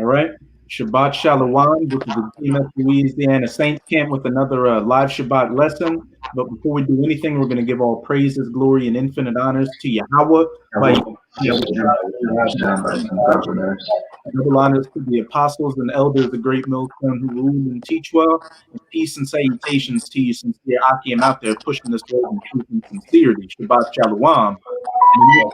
All right. Shabbat Shalawam. This is the team at Louisiana Saints camp with another live Shabbat lesson. But before we do anything, we're going to give all praises, glory, and infinite honors to Yahawah. Double honors to the apostles and elders of the great Millstone who rule and teach well. And peace and salutations to you, sincere Akim out there pushing this word in truth and sincerity. Shabbat Shalawam. And in this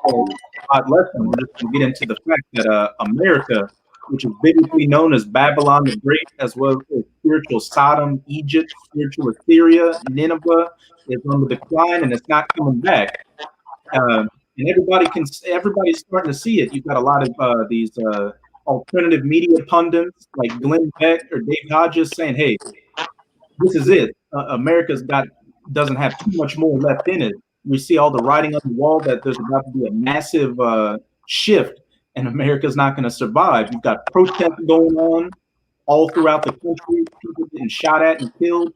Shabbat lesson, we're just going to get into the fact that America, which is biblically known as Babylon the Great, as well as spiritual Sodom, Egypt, spiritual Assyria, Nineveh, is on the decline and it's not coming back. And everybody's starting to see it. You've got a lot of these alternative media pundits like Glenn Beck or Dave Hodges saying, "Hey, this is it. America's doesn't have too much more left in it." We see all the writing on the wall that there's about to be a massive shift, and America's not going to survive. You've got protests going on all throughout the country, people getting shot at and killed,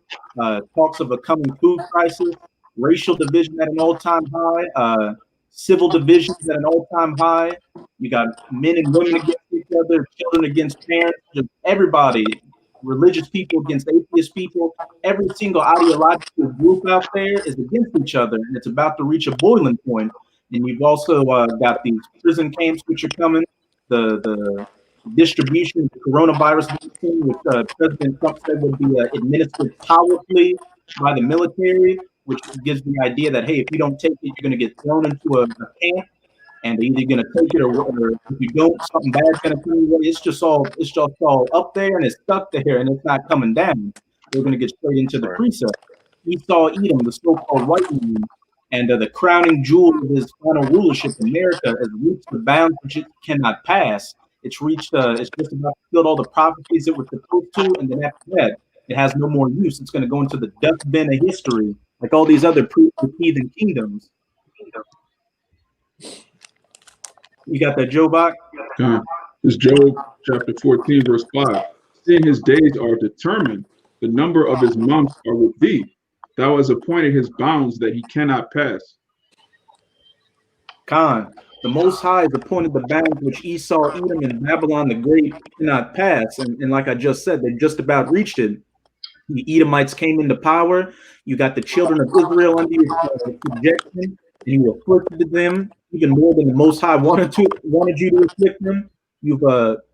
talks of a coming food crisis, racial division at an all-time high, civil divisions at an all-time high. You got men and women against each other, children against parents, just everybody, religious people against atheist people. Every single ideological group out there is against each other, and it's about to reach a boiling point. And you've also got these prison camps which are coming, the distribution of the coronavirus vaccine, which President Trump said would be administered powerfully by the military, which gives the idea that, hey, if you don't take it, you're going to get thrown into a camp, and they're either going to take it or if you don't, something bad's going to come your way. It's just all up there and it's stuck there and it's not coming down. They're going to get straight into the precept. Esau Edom, the so-called white man, and the crowning jewel of his final rulership, America, has reached the bounds which it cannot pass. It's reached, it's just about fulfilled all the prophecies it was supposed to, and then after that, it has no more use. It's going to go into the dustbin of history, like all these other heathen kingdoms. You got that, Joe Bach? This is Job chapter 14, verse 5. Seeing his days are determined, the number of his months are with thee. Thou hast appointed his bounds that he cannot pass. Khan, the Most High has appointed the bounds which Esau, Edom, and Babylon the Great cannot pass. And like I just said, they just about reached it. The Edomites came into power. You got the children of Israel under your subjection, and you afflicted them even more than the Most High wanted you to afflict them. You've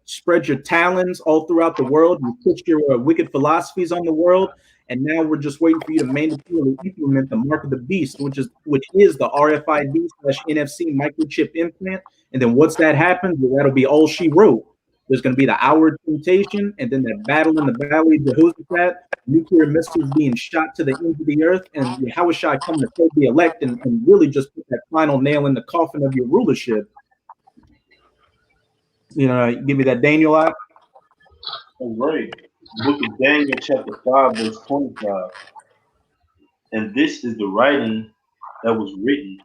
spread your talons all throughout the world. You've pushed your wicked philosophies on the world, and now we're just waiting for you to mandatorily implement the mark of the beast, which is the RFID/NFC microchip implant. And then once that happens, well, that'll be all she wrote. There's going to be the hour of temptation, and then that battle in the valley of Jehoshaphat, nuclear missiles being shot to the ends of the earth, and YAHAWASHI come to save the elect and really just put that final nail in the coffin of your rulership. You know, give me that Daniel out. All right. Book of Daniel, chapter 5, verse 25. And this is the writing that was written.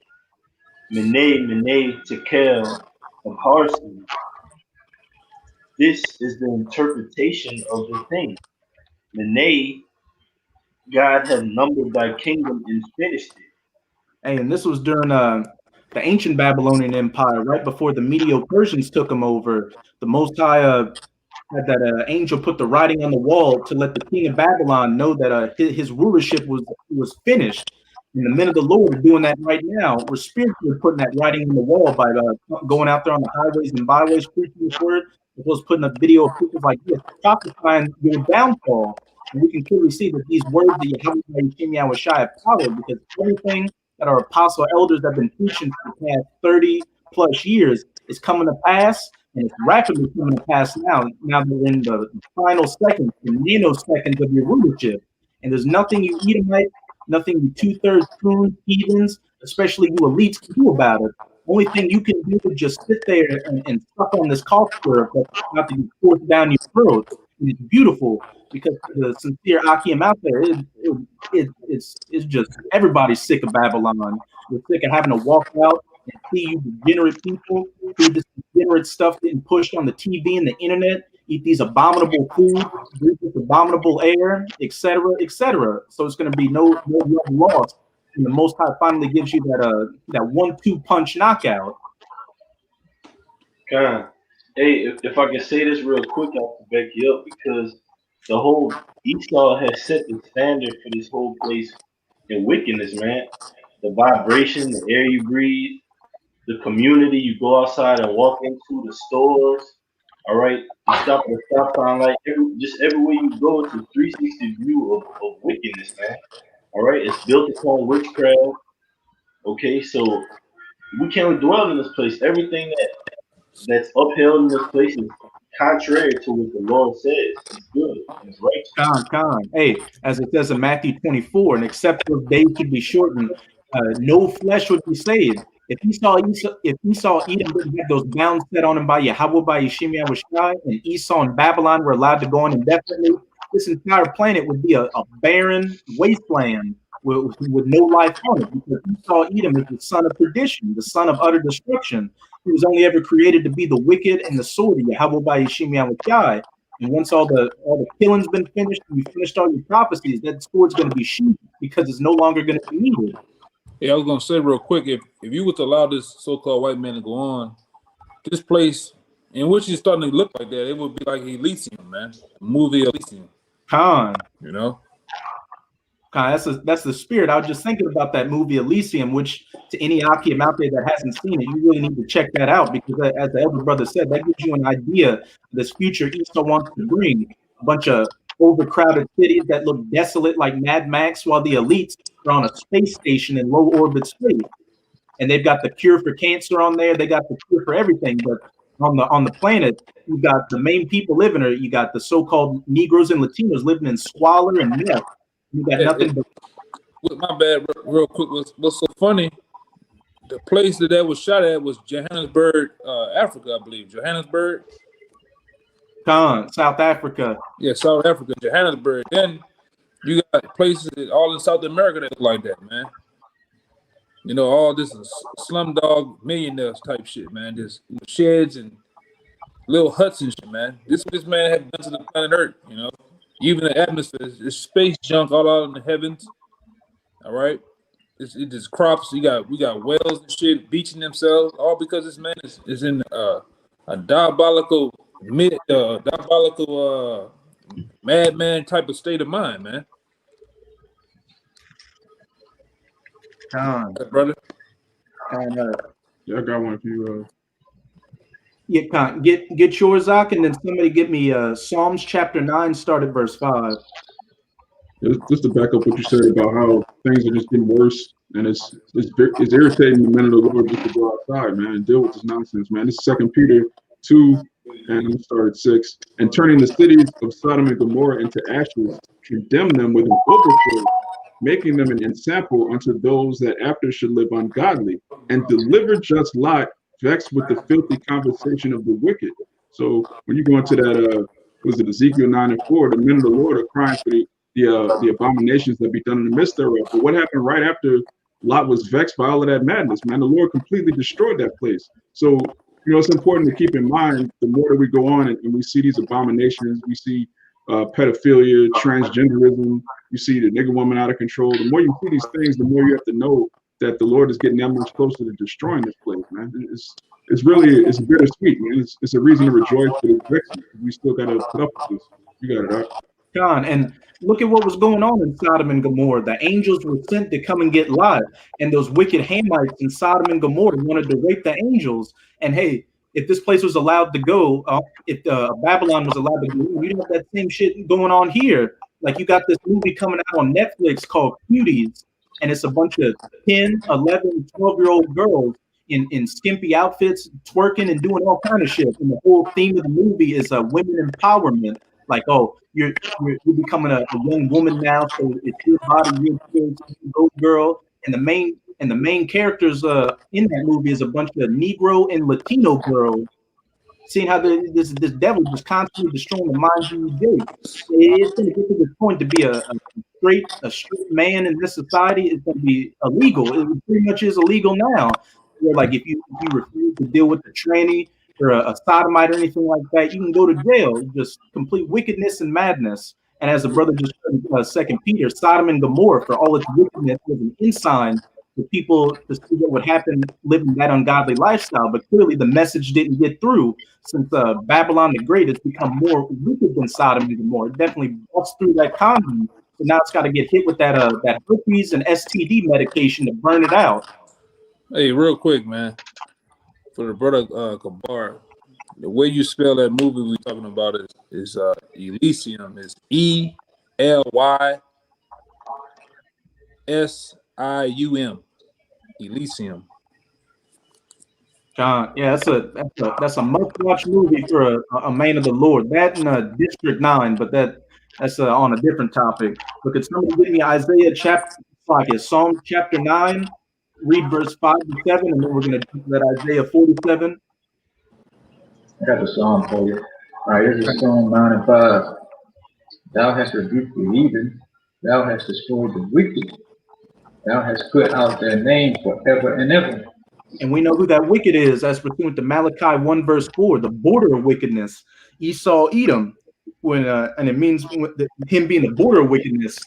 Mene, Tekel, of Harson. This is the interpretation of the thing. Mene, God had numbered thy kingdom and finished it. Hey, and this was during the ancient Babylonian Empire, right before the Medo-Persians took them over. The Most High had that angel put the writing on the wall to let the king of Babylon know that his rulership was finished. And the men of the Lord are doing that right now. We're spiritually putting that writing on the wall by going out there on the highways and byways preaching this word, as well as putting a video of people like this prophesying your downfall. And we can clearly see that these words that YAHAWASHI have power, because everything that our apostle elders have been preaching for the past 30 plus years is coming to pass, and it's rapidly coming to pass now. Now they're in the final seconds, the nanoseconds of your rulership. And there's nothing you Edomite, nothing you two-thirds prune heathens, especially you elites, can do about it. Only thing you can do is just sit there and suck on this cough syrup that's about to be forced down your throat. And it's beautiful because the sincere Akim out there, it's just everybody's sick of Babylon. We're sick of having to walk out and see you degenerate people, see this degenerate stuff getting pushed on the TV and the internet, eat these abominable food, breathe this abominable air, etc., etc. So it's going to be no love lost. And the Most High finally gives you that 1-2 punch knockout. God. Hey, if I can say this real quick, I have to back you up because the whole Esau has set the standard for this whole place in wickedness, man. The vibration, the air you breathe, the community you go outside and walk into, the stores. All right, you stop at a stop sign, like just everywhere you go, it's a 360 view of wickedness, man. All right, it's built upon witchcraft. Okay, so we can't dwell in this place. Everything that's upheld in this place is contrary to what the Lord says. It's good and it's righteous. Con. Hey, as it says in Matthew 24, and except those days should be shortened, no flesh would be saved. If Esau Edom didn't have those bounds set on him by YAHAWAH, by YAHAWASHI, and Esau and Babylon were allowed to go on indefinitely, this entire planet would be a barren wasteland with no life on it. Because Esau Edom is the son of perdition, the son of utter destruction. He was only ever created to be the wicked and the sword of YAHAWAH by YAHAWASHI. And once all the killing's been finished, and you finished all your prophecies, that sword's going to be sheathed because it's no longer going to be needed. Yeah, I was gonna say real quick, if you were to allow this so-called white man to go on, this place in which it's starting to look like that, it would be like Elysium, man. A movie Elysium. Con. You know? That's the spirit. I was just thinking about that movie Elysium, which to any Akim out there that hasn't seen it, you really need to check that out because as the elder brother said, that gives you an idea of this future Esau wants to bring. A bunch of overcrowded cities that look desolate like Mad Max, while the elites are on a space station in low orbit space. And they've got the cure for cancer on there. They got the cure for everything. But on the planet, you got the main people living there. You got the so-called Negroes and Latinos living in squalor and mess. You got nothing but. My bad, real quick. What's so funny? The place that was shot at was Johannesburg, Africa, I believe. Johannesburg. South Africa. Yeah, South Africa, Johannesburg. Then you got places all in South America that look like that, man. You know, all this is slumdog millionaires type shit, man. Just sheds and little huts and shit, man. This man had done to the planet Earth, you know. Even the atmosphere is space junk all out in the heavens. All right. It just crops. We got whales and shit beaching themselves, all because this man is in a diabolical madman type of state of mind, man. Brother. Yeah, I got one if you. Yeah, get yours, Zach, and then somebody get me Psalms chapter 9, start at verse 5. Just to back up what you said about how things are just getting worse, and it's irritating the men of the Lord just to go outside, man, and deal with this nonsense, man. This is 2 Peter 2, and I'm gonna start at 6. And turning the cities of Sodom and Gomorrah into ashes, condemn them with an overthrow, making them an ensample unto those that after should live ungodly, and deliver just Lot, vexed with the filthy conversation of the wicked. So when you go into that, was it Ezekiel 9 and 4, the men of the Lord are crying for the abominations that be done in the midst thereof. But what happened right after Lot was vexed by all of that madness, man? The Lord completely destroyed that place. So, you know, it's important to keep in mind, the more that we go on and we see these abominations, we see pedophilia, transgenderism, you see the nigger woman out of control. The more you see these things, the more you have to know that the Lord is getting that much closer to destroying this place, man. It's bittersweet, man. It's a reason to rejoice, but it's vexing. We still got to put up with this. You got it, right? John, and look at what was going on in Sodom and Gomorrah. The angels were sent to come and get Lot, and those wicked Hamites in Sodom and Gomorrah wanted to rape the angels. And hey, if this place was allowed to go, if Babylon was allowed to go, you have that same shit going on here. Like you got this movie coming out on Netflix called Cuties, and it's a bunch of 10, 11, 12-year-old girls in skimpy outfits, twerking and doing all kind of shit. And the whole theme of the movie is women empowerment. Like, oh, you're becoming a young woman now, so it's your body, your go girl. And the main characters in that movie is a bunch of Negro and Latino girls. Seeing how this devil just constantly destroying the minds of you do. It's going to get to this point to be a straight man in this society. It's going to be illegal. It pretty much is illegal now. Where like if you refuse to deal with the tranny or a sodomite or anything like that, you can go to jail. Just complete wickedness and madness. And as the brother just said, 2 Peter, Sodom and Gomorrah, for all its wickedness, was an ensign for people to see what would happen living that ungodly lifestyle. But clearly the message didn't get through, since Babylon the Great has become more wicked than Sodom and Gomorrah. It definitely busts through that condom. So now it's got to get hit with that that herpes and STD medication to burn it out. Hey, real quick, man, for the brother Kabar, the way you spell that movie we're talking about is Elysium. Is ELYSIUM. Elysium. John, yeah, that's a must-watch movie for a man of the Lord. That and District 9, but that's on a different topic. But could somebody give me Isaiah Psalm chapter 9, read verse 5 to 7, and then we're gonna do that Isaiah 47. I got the Psalm for you. All right, this is Psalm 9 and 5. Thou hast rebuked the heathen, thou hast destroyed the wicked, thou hast put out their name forever and ever. And we know who that wicked is, as pursuant to Malachi 1 verse 4, the border of wickedness, Esau, Edom, and it means him being the border of wickedness.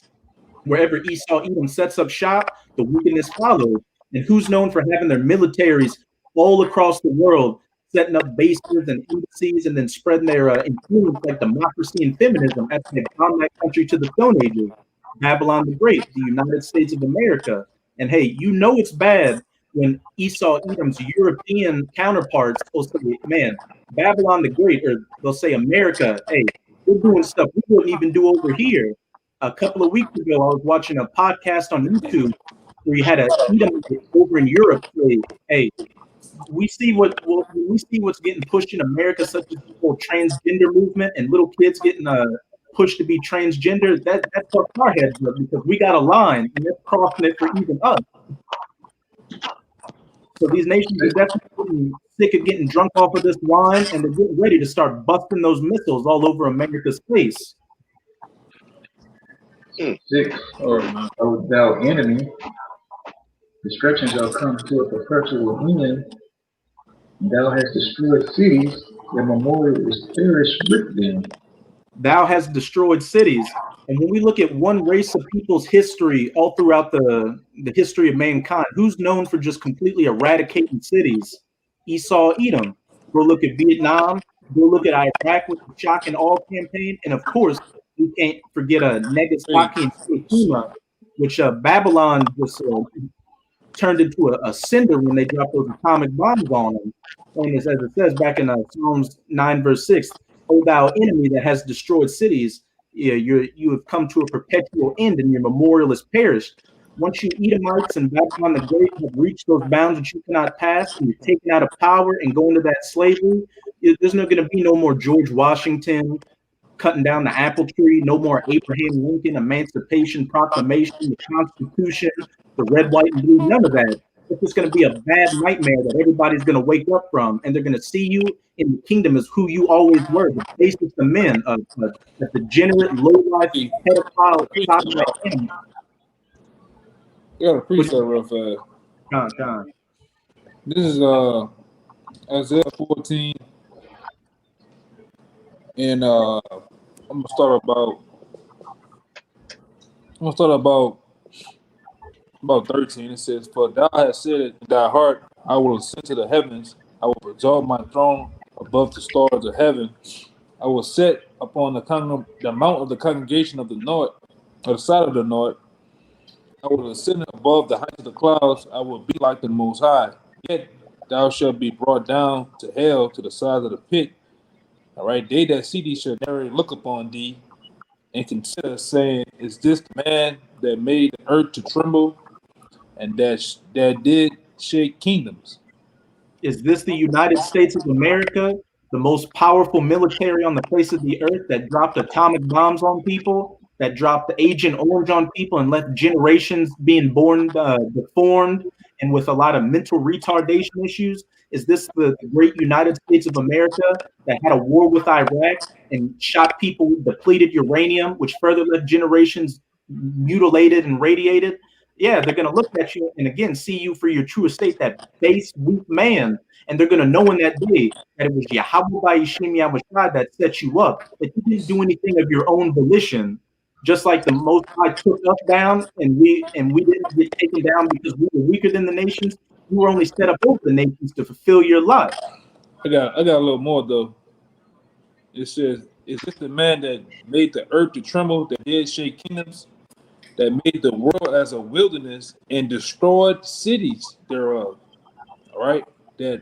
Wherever Esau, Edom sets up shop, the wickedness follows. And who's known for having their militaries all across the world, setting up bases and embassies, and then spreading their influence like democracy and feminism as they bound that country to the Stone Ages? Babylon the Great, the United States of America. And hey, you know it's bad when Esau, Edom's European counterparts will say, man, Babylon the Great, or they'll say America, hey, we're doing stuff we wouldn't even do over here. A couple of weeks ago, I was watching a podcast on YouTube where you had a Edom over in Europe say, hey, we see what's getting pushed in America, such as the whole transgender movement and little kids getting pushed to be transgender. That's what our heads up, because we got a line and that's crossing it for even us. So these nations are definitely sick of getting drunk off of this wine, and they're getting ready to start busting those missiles all over America's face. 6. O thou enemy, destruction shall come to a perpetual end. Thou hast destroyed cities, their memorial is perished with them. Thou hast destroyed cities. And when we look at one race of people's history all throughout the history of mankind, who's known for just completely eradicating cities? Esau, Edom. Go look at Vietnam. Go look at Iraq with the shock and awe campaign. And of course, we can't forget Nagasaki and Hiroshima, which Babylon just turned into a cinder when they dropped those atomic bombs on them. And as it says back in Psalms 9 verse 6, O thou enemy that has destroyed cities, you have come to a perpetual end, and your memorial is perished. Once you Edomites and Babylon the Great have reached those bounds that you cannot pass, and you're taken out of power and go into that slavery, there's not going to be no more George Washington cutting down the apple tree, no more Abraham Lincoln Emancipation Proclamation, the Constitution, the red, white, and blue, none of that. It's just going to be a bad nightmare that everybody's going to wake up from, and they're going to see you in the kingdom as who you always were, the basest of men, a degenerate, low-life, pedophile, sodomite enemy. You gotta preach that real fast. John. This is Isaiah 14, and I'm gonna start about 13. It says, "For thou hast said in thy heart, I will ascend to the heavens. I will exalt my throne above the stars of heaven. I will set upon the mount of the congregation of the north, or the side of the north. I will ascend above the heights of the clouds. I will be like the Most High. Yet thou shalt be brought down to hell, to the sides of the pit. All right, they that see thee shall narrowly look upon thee, and consider, saying, Is this the man that made the earth to tremble, and that did shake kingdoms?" Is this the United States of America, the most powerful military on the face of the earth, that dropped atomic bombs on people, that dropped the Agent Orange on people and left generations being born deformed and with a lot of mental retardation issues? Is this the great United States of America that had a war with Iraq and shot people with depleted uranium, which further left generations mutilated and radiated? Yeah, they're going to look at you and again see you for your true estate, that base, weak man. And they're going to know in that day that it was YAHAWAH that set you up, that you didn't do anything of your own volition. Just like the Most High took us down, and we didn't get taken down because we were weaker than the nations. You were only set up over the nations to fulfill your lot. I got a little more though. It says, "Is this the man that made the earth to tremble, that did shake kingdoms, that made the world as a wilderness and destroyed cities thereof?" All right, that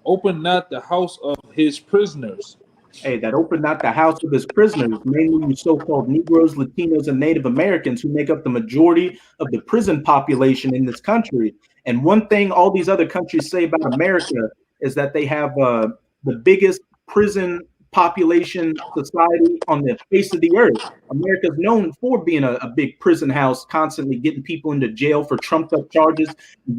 opened not the house of his prisoners. Hey, that opened not the house of his prisoners, mainly you so-called Negroes, Latinos, and Native Americans who make up the majority of the prison population in this country. And one thing all these other countries say about America is that they have the biggest prison population society on the face of the earth. America's known for being a big prison house, constantly getting people into jail for trumped up charges,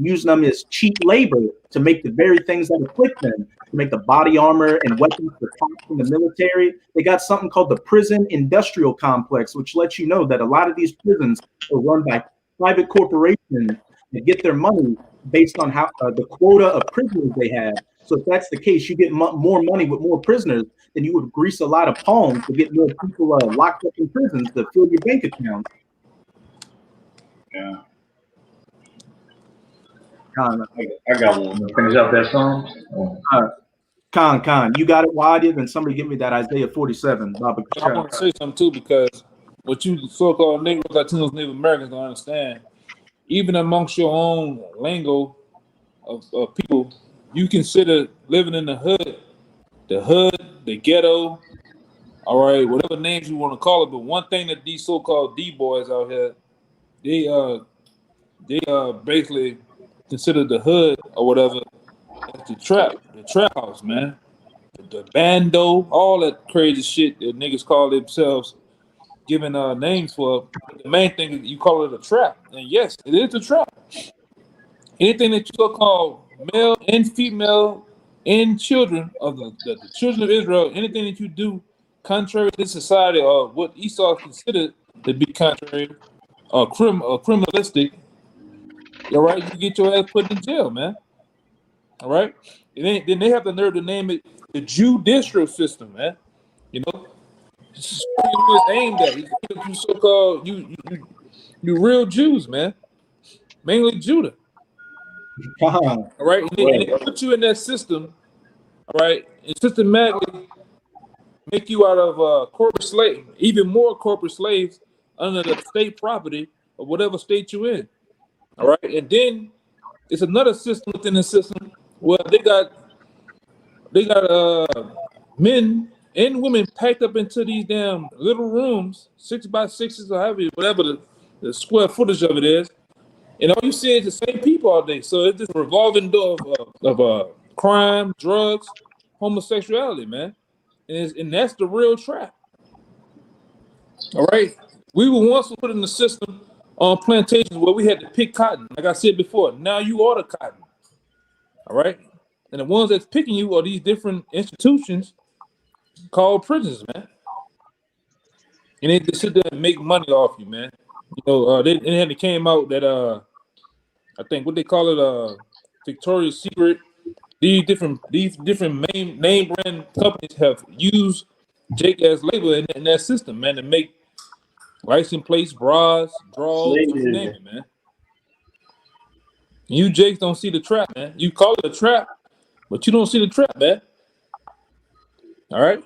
using them as cheap labor to make the very things that afflict them, to make the body armor and weapons for cops in the military. They got something called the prison industrial complex, which lets you know that a lot of these prisons are run by private corporations that get their money based on how the quota of prisoners they have. So if that's the case, you get more money with more prisoners, then you would grease a lot of palms to get more people locked up in prisons to fill your bank account. Yeah. Con, I got one. Finish out that Psalms. Con, you got it wider, then somebody give me that Isaiah 47, Baba I Kachuk. want to say something too, because what you so-called Negroes, Latinos, Native Americans don't understand, even amongst your own lingo of people, you consider living in the hood, the ghetto, all right, whatever names you want to call it. But one thing that these so-called D boys out here, they basically consider the hood or whatever as the trap house, man. The bando, all that crazy shit that niggas call themselves, giving names for. The main thing is you call it a trap, and yes, it is a trap. Anything that you so-called male and female and children of the children of Israel, anything that you do contrary to society or what Esau considered to be contrary or criminalistic, all right, you get your ass put in jail, man. All right, and then they have the nerve to name it the judicial system, man. You know, this is who it's aimed at. It's aimed at you so-called you real Jews, man, mainly Judah. Con, All right, and they put you in that system, all right, and systematically make you out of corporate slave, even more corporate slaves under the state property of whatever state you're in. All right, and then it's another system within the system where they got men and women packed up into these damn little rooms, 6x6s or however, whatever the square footage of it is. And all you see is the same people all day. So it's this revolving door of crime, drugs, homosexuality, man. And that's the real trap. All right. We were once put in the system on plantations where we had to pick cotton. Like I said before, now you order cotton. All right. And the ones that's picking you are these different institutions called prisons, man. And they just sit there and make money off you, man. You know, it came out that I think what they call it, Victoria's Secret. These different name brand companies have used Jake as labor in that system, man, to make license plates, bras, drawers, you name it, man. You Jakes don't see the trap, man. You call it a trap, but you don't see the trap, man. All right,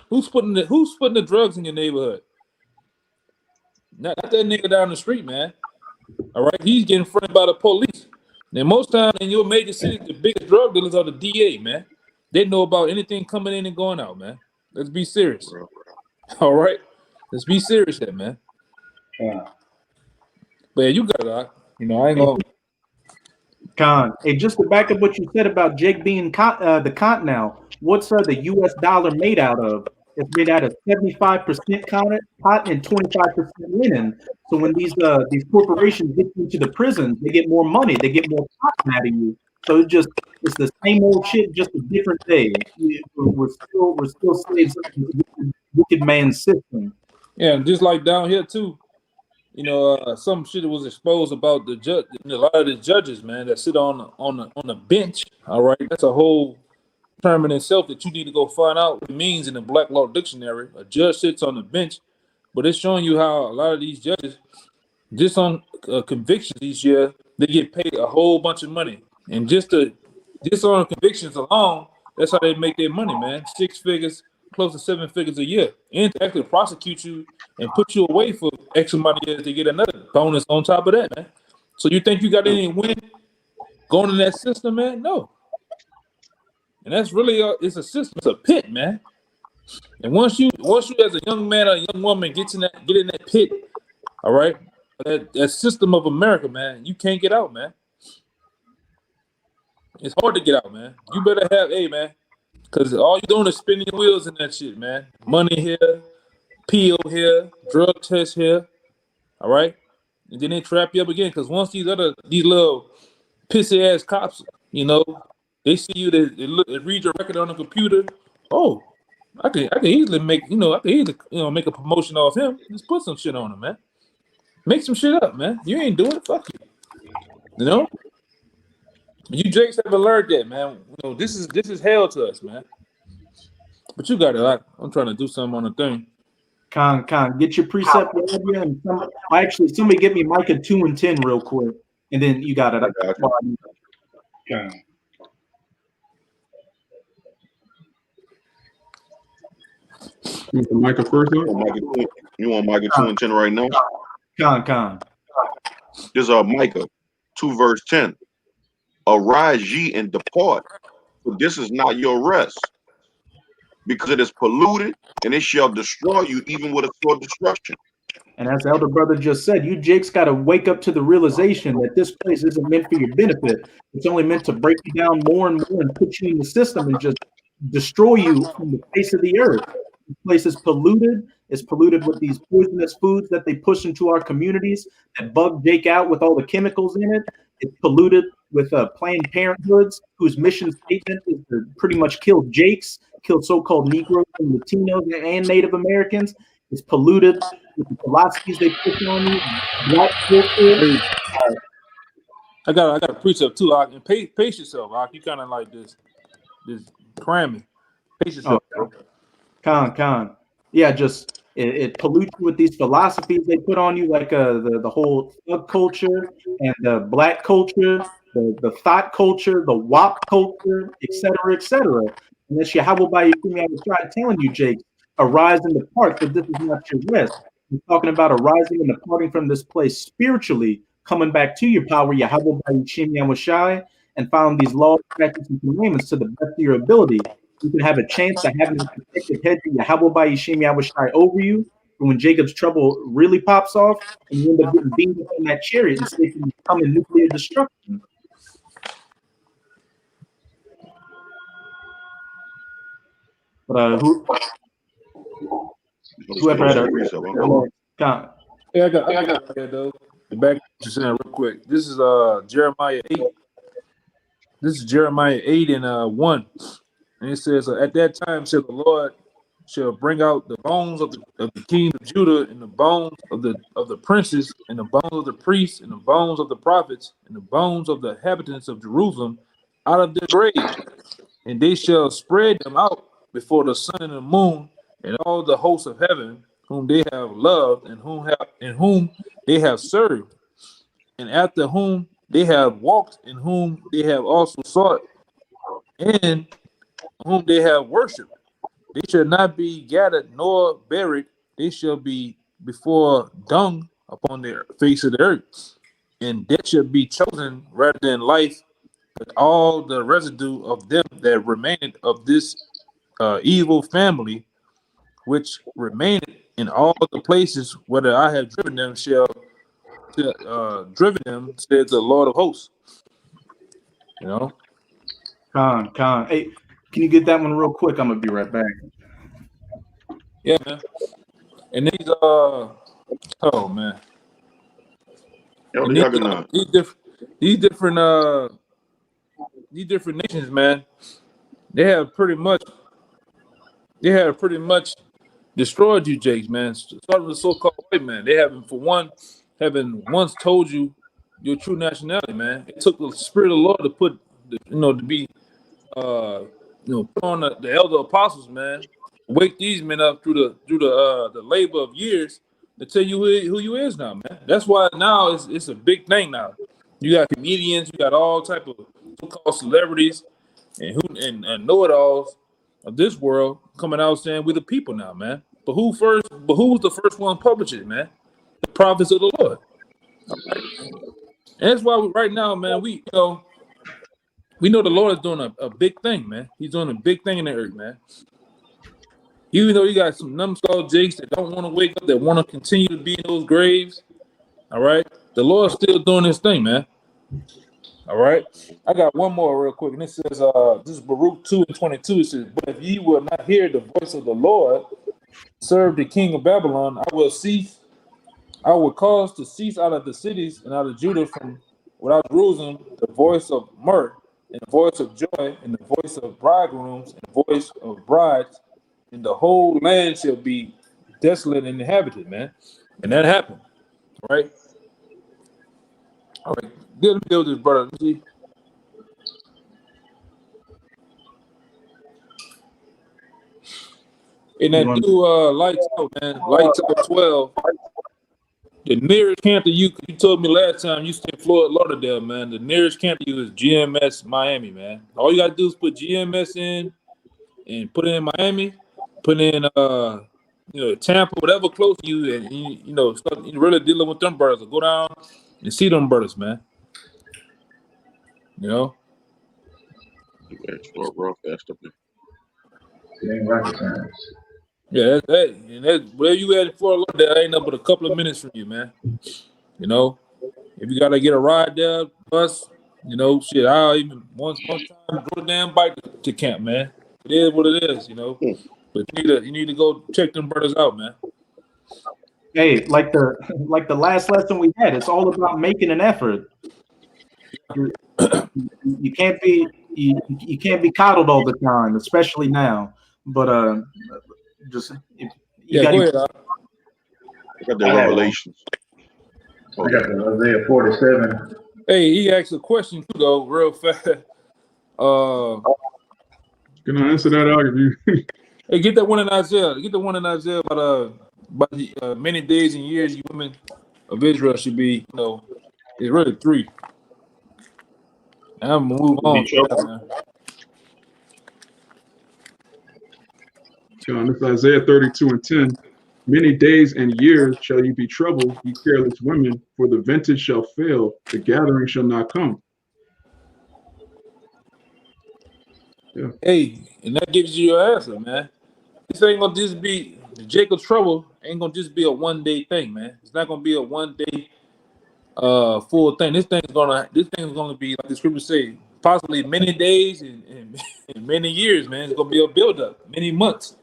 who's putting the drugs in your neighborhood? Not that nigga down the street, man. All right, he's getting fronted by the police. And most times in your major cities, the biggest drug dealers are the DA, man. They know about anything coming in and going out, man. Let's be serious. All right, let's be serious here, man. Yeah. But yeah, you got it. You know, I ain't gonna. Con, hey, just to back up what you said about Jake being the cotton now, what's the U.S. dollar made out of? It's made out of 75% cotton and 25% linen. So when these corporations get into the prisons, they get more money, they get more cotton out of you. So it's the same old shit, just a different day. We're still slaves of the wicked man's system. Yeah, just like down here too. You know, some shit was exposed about the judge, a lot of the judges, man, that sit on the bench. All right, that's a whole term in itself that you need to go find out what it means in the Black Law Dictionary. A judge sits on the bench But it's showing you how a lot of these judges, just on convictions each year, they get paid a whole bunch of money, and just on convictions alone, that's how they make their money, man. 6 figures, close to 7 figures a year, and to actually prosecute you and put you away for X amount of years to get another bonus on top of that, man. So you think you got any win going in that system, man? No. And that's really it's a system, it's a pit, man. And once you as a young man or a young woman get in that pit, all right, that system of America, man, you can't get out, man. It's hard to get out, man. You better have man, because all you're doing is spinning your wheels in that shit, man. Money here, PO here, drug test here, all right, and then they trap you up again. Because once these little pissy ass cops, you know, they see you, they read your record on the computer. Oh, I can easily make make a promotion off him. Just put some shit on him, man. Make some shit up, man. You ain't doing it, fuck you. You know. You Jakes haven't learned that, man. You know, this is hell to us, man. But you got it. I'm trying to do something on the thing. Con, get your precept ready, and somebody get me Micah 2 and 10 real quick, and then you got it. Okay. You want Micah first? You want Micah 2 and 10 right now? Con. This is Micah 2 verse 10. Arise ye and depart, for this is not your rest, because it is polluted, and it shall destroy you even with a sword destruction. And as the elder brother just said, you Jakes got to wake up to the realization that this place isn't meant for your benefit. It's only meant to break you down more and more and put you in the system and just destroy you from the face of the earth. This place is polluted. It's polluted with these poisonous foods that they push into our communities that bug Jake out with all the chemicals in it. It's polluted with Planned Parenthoods, whose mission statement is to pretty much kill Jakes, kill so-called Negroes and Latinos and Native Americans. It's polluted with the philosophies they push on you. Black culture. I got a precept too. And pace yourself, You kind of like this cramming. Pace yourself. Oh, con. Yeah, just it pollutes you with these philosophies they put on you, like the whole thug culture and the black culture, the thought culture, the WAP culture, etc., etc. And this YAHAWAH, I was trying telling you, Jake, arise and depart, but this is not your rest. We're talking about arising and departing from this place spiritually, coming back to your power, YAHAWASHI, and following these laws, statutes, and commandments to the best of your ability. You can have a chance of having a protected head to YAHAWAH over you. But when Jacob's trouble really pops off, and you end up getting beamed up in that chariot and safe from coming nuclear destruction. But whoever had a comment. Yeah, I got that though. The back to saying real quick. This is Jeremiah 8. This is Jeremiah 8 and 1. And it says, at that time shall the Lord shall bring out the bones of the king of Judah, and the bones of the princes, and the bones of the priests, and the bones of the prophets, and the bones of the inhabitants of Jerusalem out of their graves, and they shall spread them out before the sun and the moon, and all the hosts of heaven, whom they have loved, and whom they have served, and after whom they have walked, and whom they have also sought, and whom they have worshipped. They shall not be gathered nor buried. They shall be before dung upon the face of the earth. And that shall be chosen rather than life, but all the residue of them that remained of this evil family, which remained in all the places whether I have driven them, driven them, said the Lord of hosts. You know? Con. Hey, can you get that one real quick? I'm gonna be right back. Yeah, man. And these oh man. These different nations, man, they have pretty much destroyed you, Jakes, man. Starting with the so-called white man. They haven't once told you your true nationality, man. It took the Spirit of the Lord to put put on the elder apostles, man, wake these men up through the labor of years to tell you who you is now, man. That's why now it's a big thing now. You got comedians, you got all type of so-called celebrities and know-it-alls of this world coming out saying we're the people now, man. But who was the first one to publish it, man? The prophets of the Lord. And that's why right now, man, we know the Lord is doing a big thing, man. He's doing a big thing in the earth, man. Even though you got some numbskull jakes that don't want to wake up, that want to continue to be in those graves, all right? The Lord's still doing his thing, man. All right? I got one more real quick, and it says, this is Baruch 2:22. It says, but if ye will not hear the voice of the Lord, serve the king of Babylon, I will cause to cease out of the cities and out of Judah from without Jerusalem the voice of mirth, and the voice of joy, and the voice of bridegrooms, and the voice of brides, and the whole land shall be desolate and inhabited, man. And that happened, right? All right, let me deal with this, brother. See? And that new Lights Out, man. Lights Out 12. The nearest camp to you told me last time you stay in Florida Lauderdale, man. The nearest camp to you is GMS Miami, man. All you gotta do is put GMS in and put it in Miami, put in Tampa, whatever close to you, and start really dealing with them brothers. Go down and see them brothers, man. You know? It ain't rocket science. Yeah, that's where you at in Florida, that ain't nothing but a couple of minutes from you, man. You know, if you gotta get a ride there, bus, shit, I'll even one time go the damn bike to camp, man. It is what it is, But you need to go check them brothers out, man. Hey, like the last lesson we had, it's all about making an effort. You can't be coddled all the time, especially now. But go ahead. I got the Revelations. I got the Isaiah 47. Hey, he asked a question too, though, real fast. Can I answer that out of you? Hey, get that one in Isaiah. Get the one in Isaiah about many days and years you women of Israel should be, it's really 3. And I'm gonna move on. John, it's Isaiah 32:10. Many days and years shall you be troubled, ye careless women, for the vintage shall fail, the gathering shall not come. Yeah. Hey, and that gives you your answer, man. This ain't gonna just be Jacob's trouble. Ain't gonna just be a one-day thing, man. It's not gonna be a one-day full thing. This thing's gonna be, like the scriptures say, possibly many days and many years, man. It's gonna be a build-up, many months,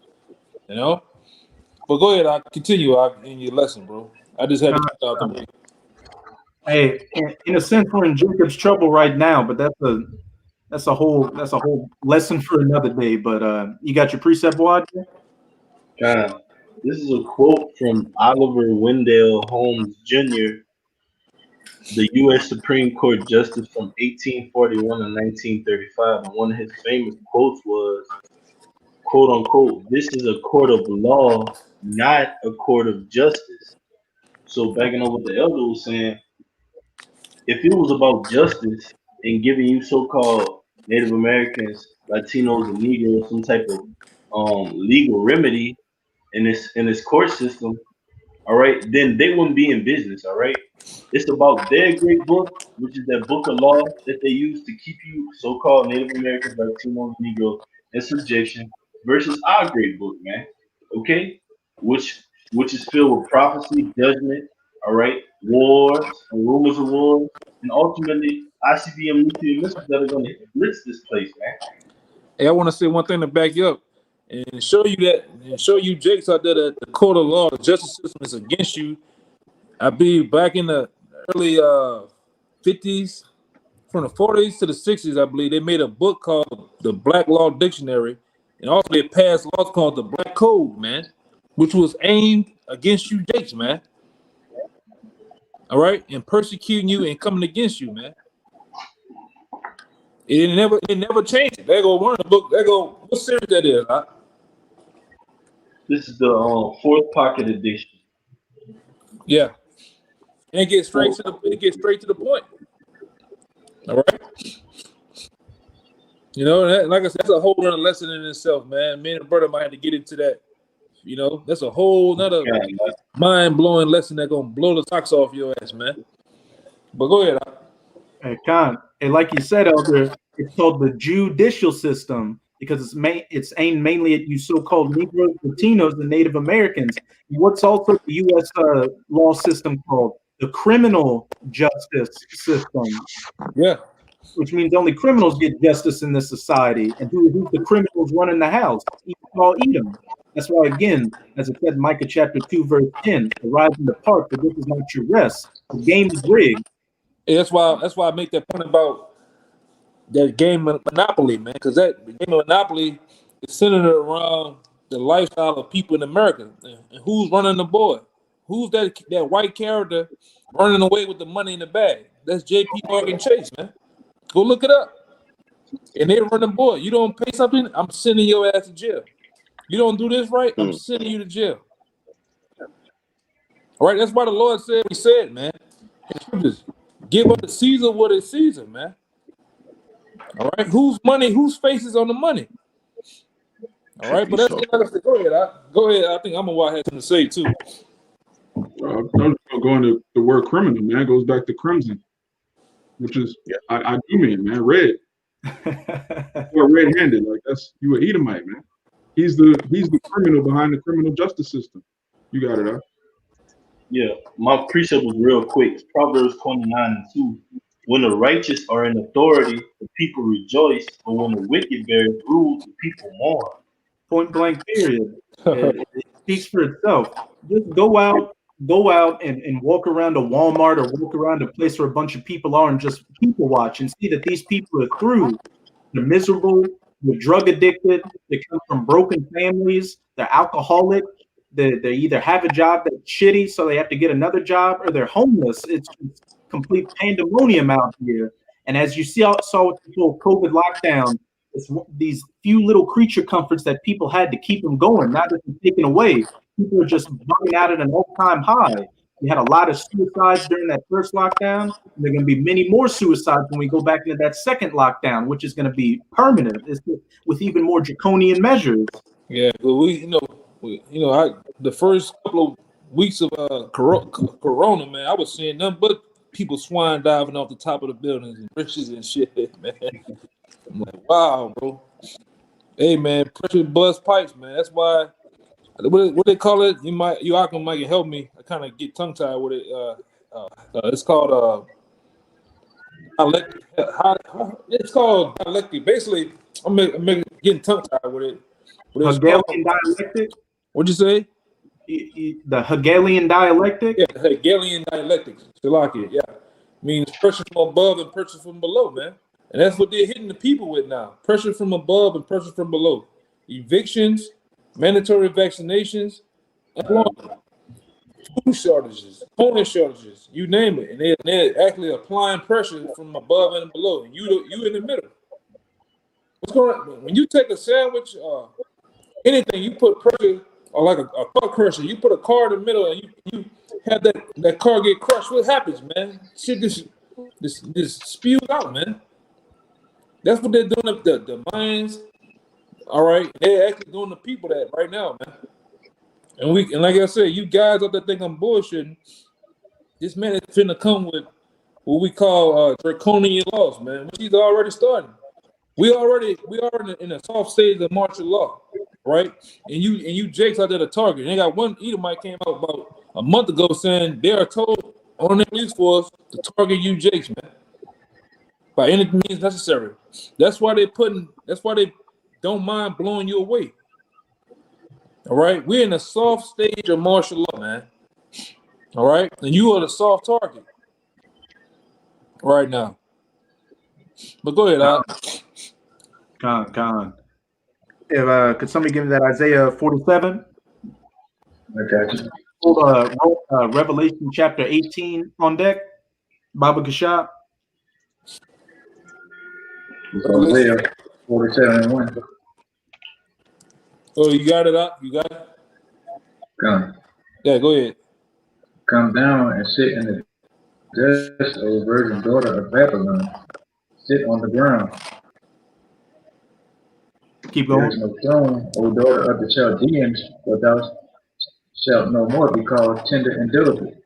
But go ahead, I'll continue in your lesson, bro. I just had to get out the way. Hey, in a sense, we're in Jacob's trouble right now, but that's a whole lesson for another day. But you got your precept, Wad? This is a quote from Oliver Wendell Holmes Jr., the U.S. Supreme Court Justice from 1841 to 1935. And one of his famous quotes was, quote unquote, "This is a court of law, not a court of justice." So backing up what the elder was saying, if it was about justice and giving you so-called Native Americans, Latinos, and Negroes some type of legal remedy in this court system, all right, then they wouldn't be in business, all right? It's about their great book, which is that book of law that they use to keep you so-called Native Americans, Latinos, Negroes in subjection, versus our great book, man, okay? Which is filled with prophecy, judgment, all right, wars and rumors of wars, and ultimately ICBM nuclear missiles that are going to blitz this place, man. Hey, I want to say one thing to back you up and show you Jakes out there that the court of law, the justice system is against you. I believe back in the early 50s, from the 40s to the 60s, I believe they made a book called the Black Law Dictionary, and also they passed laws called the Black Code, man, which was aimed against you Jakes, man. All right, and persecuting you and coming against you, man. It never changed. They go learn the book. They go, what series that is? Huh? This is the fourth pocket edition. Yeah. And it gets straight to the point. All right. You know, like I said, that's a whole other lesson in itself, man. Me and the brother might have to get into that. You know, that's a whole nother mind-blowing lesson that's gonna blow the socks off your ass, man. But go ahead. Hey, Khan, and like you said, Elder, it's called the judicial system because it's aimed mainly at you so-called Negroes, Latinos, and Native Americans. What's also the U.S. Law system called? The criminal justice system. Yeah. Which means only criminals get justice in this society. And who's the criminals running the house? Esau, Edom. That's why, again, as it said in Micah chapter 2, verse 10, arise in the park, but this is not your rest. The game is rigged. Yeah, that's why I make that point about that game of Monopoly, man, because that game of Monopoly is centered around the lifestyle of people in America. And who's running the board? Who's that white character running away with the money in the bag? That's J.P. Morgan Chase, man. Go look it up. And they run the board. You don't pay something, I'm sending your ass to jail. You don't do this right, I'm sending you to jail. All right, that's why the Lord said what he said, man. In scriptures, give up to Caesar what is Caesar, man. All right, whose money, whose face is on the money? All right, but that's go ahead. Go ahead. I think I'm a had something to say too. I'm going to the word criminal, man. It goes back to crimson, which is I do mean, man, red. You're red-handed, like that's you an Edomite, man. He's the criminal behind the criminal justice system. You got it, huh? Yeah, my precept was real quick. It's Proverbs 29:2. When the righteous are in authority, the people rejoice, but when the wicked bear rule, the people mourn. Point blank, period. It speaks for itself. Just go out and walk around a Walmart or walk around a place where a bunch of people are and just people watch and see that these people are through. They're miserable, they're drug addicted, they come from broken families, they're alcoholic, they either have a job that's shitty, so they have to get another job, or they're homeless. It's complete pandemonium out here. And as you saw with the whole COVID lockdown, it's these few little creature comforts that people had to keep them going. Now that they're taken away, people are just burning out at an all-time high. We had a lot of suicides during that first lockdown, and there are going to be many more suicides when we go back into that second lockdown, which is going to be permanent. It's with even more draconian measures. Yeah, but the first couple of weeks of Corona, man, I was seeing nothing but people swine diving off the top of the buildings and bridges and shit, man. I'm like, wow, bro. Hey, man, pressure bust pipes, man. That's why. What they call it? You might help me. I kind of get tongue tied with it. It's called dialectic. It's called dialectic. Basically, I'm getting tongue tied with it. Hegelian dialectic. What'd you say? The Hegelian dialectic. Yeah, the Hegelian dialectic. Shalakia, yeah, means pressure from above and pressure from below, man. And that's what they're hitting the people with now. Pressure from above and pressure from below. Evictions, mandatory vaccinations, employment, food shortages, component shortages, you name it. And they're actually applying pressure from above and below. And you in the middle. What's going on? When you take a sandwich, anything, you put pressure, or like a car crusher, you put a car in the middle and you have that car get crushed. What happens, man? Shit just spews out, man. That's what they're doing up the mines. All right, they're actually doing the people that right now, man. And like I said, you guys out there think I'm bullshitting. This man is finna come with what we call draconian laws, man. Which he's already starting. We are in a soft stage of martial law, right? And you Jakes out there to target. And they got one Edomite came out about a month ago saying they are told on their news force to target you Jakes, man, by any means necessary. That's why they don't mind blowing you away. All right, we're in a soft stage of martial law, man. All right, and you are the soft target right now. But go ahead, Al. Con. If could somebody give me that Isaiah 47? Okay. Revelation chapter 18 on deck. Baba Kashab. Isaiah 47:1. Oh, you got it up? You got it? Come, Yeah, go ahead. come down and sit in the dust, O virgin daughter of Babylon. Sit on the ground. Keep There going. is no throne, O daughter of the Chaldeans, for thou shalt no more be called tender and delicate.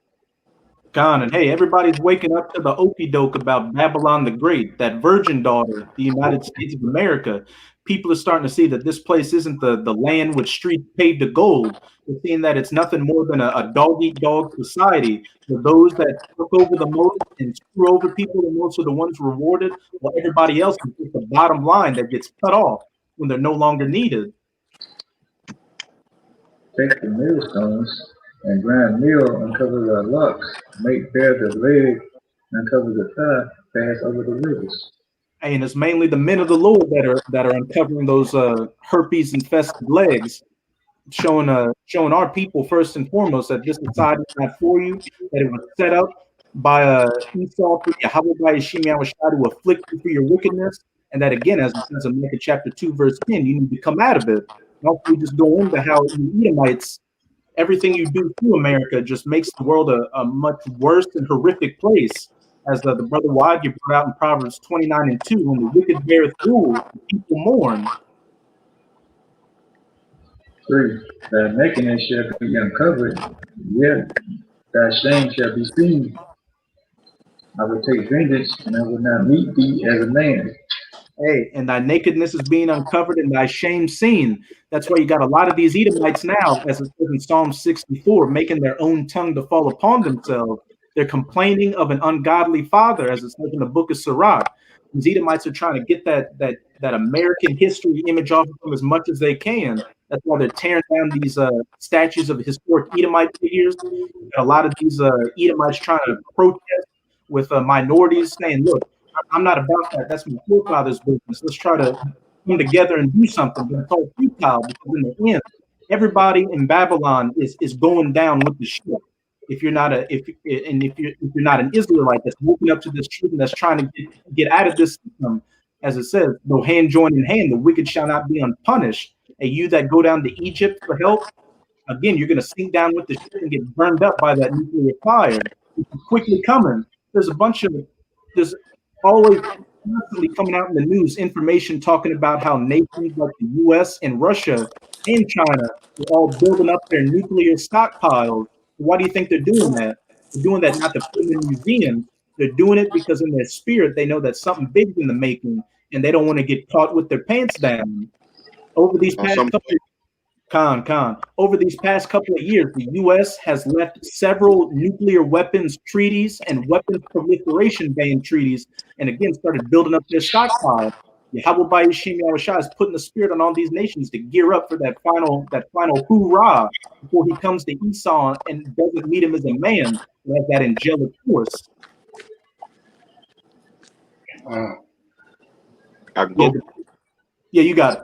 Gone. And hey, everybody's waking up to the okey doke about Babylon the Great, that virgin daughter, the United States of America. People are starting to see that this place isn't the land with streets paved to gold. They're seeing that it's nothing more than a dog eat dog society, where those that took over the most and screw over people the most are the ones rewarded, while everybody else is just the bottom line that gets cut off when they're no longer needed. Take the millstones and grind meal, uncover the locks, make bare the leg, uncover the thigh, pass over the rivers. And it's mainly the men of the Lord that are uncovering those herpes infested legs, showing our people first and foremost that this society is not for you, that it was set up by Esau through YAHAWASHI to afflict you for your wickedness, and that again, as it says in Micah chapter 2, verse 10, you need to come out of it. And also, we just go into how you Edomites, everything you do to America just makes the world a much worse and horrific place. As the brother Wad you brought out in Proverbs 29:2, when the wicked beareth rule, the people mourn. 3. Thy nakedness shall be uncovered, yet thy shame shall be seen. I will take vengeance, and I will not meet thee as a man. Hey, and thy nakedness is being uncovered and thy shame seen. That's why you got a lot of these Edomites now, as it says in Psalm 64, making their own tongue to fall upon themselves. They're complaining of an ungodly father, as it says in the book of Sirach. These Edomites are trying to get that American history image off of them as much as they can. That's why they're tearing down these statues of historic Edomite figures. A lot of these Edomites trying to protest with minorities, saying, "Look, I'm not about that. That's my forefathers' business. Let's try to come together and do something." But it's all futile because in the end, everybody in Babylon is going down with the ship. If you're not if you're not an Israelite that's woken up to this truth and that's trying to get out of this system, as it says, though hand join in hand, the wicked shall not be unpunished. And you that go down to Egypt for help, again, you're going to sink down with the ship and get burned up by that nuclear fire. It's quickly coming. There's always constantly coming out in the news information talking about how nations like the US and Russia and China are all building up their nuclear stockpiles. Why do you think they're doing that? They're doing that not to put them in museums. They're doing it because in their spirit they know that something big's in the making, and they don't want to get caught with their pants down. Over these past over these past couple of years, the U.S. has left several nuclear weapons treaties and weapons proliferation ban treaties, and again started building up their stockpile. YAHAWASHI is putting the spirit on all these nations to gear up for that final hoorah before he comes to Esau and doesn't meet him as a man, but as that angelic force. I can go. Yeah, you got it.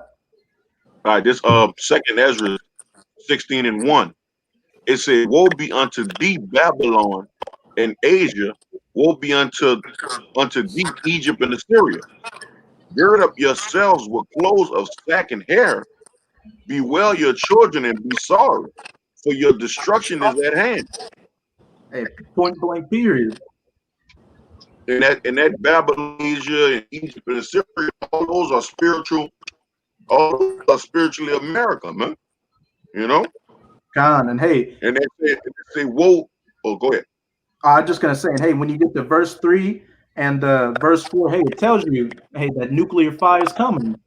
All right, this second Ezra 16:1. It said, "Woe be unto thee, Babylon and Asia, woe be unto thee, Egypt and Assyria. Gird up yourselves with clothes of sack and hair, bewail your children and be sorry, for your destruction is at hand." Hey, point blank period. And that Babylon, Asia, and Egypt and Assyria, all those are spiritual. All those are spiritually America, man. You know. And hey, and they say, "Whoa!" Oh, go ahead. I'm just gonna say, hey, when you get to verse 3 and verse 4, hey, it tells you, hey, that nuclear fire is coming.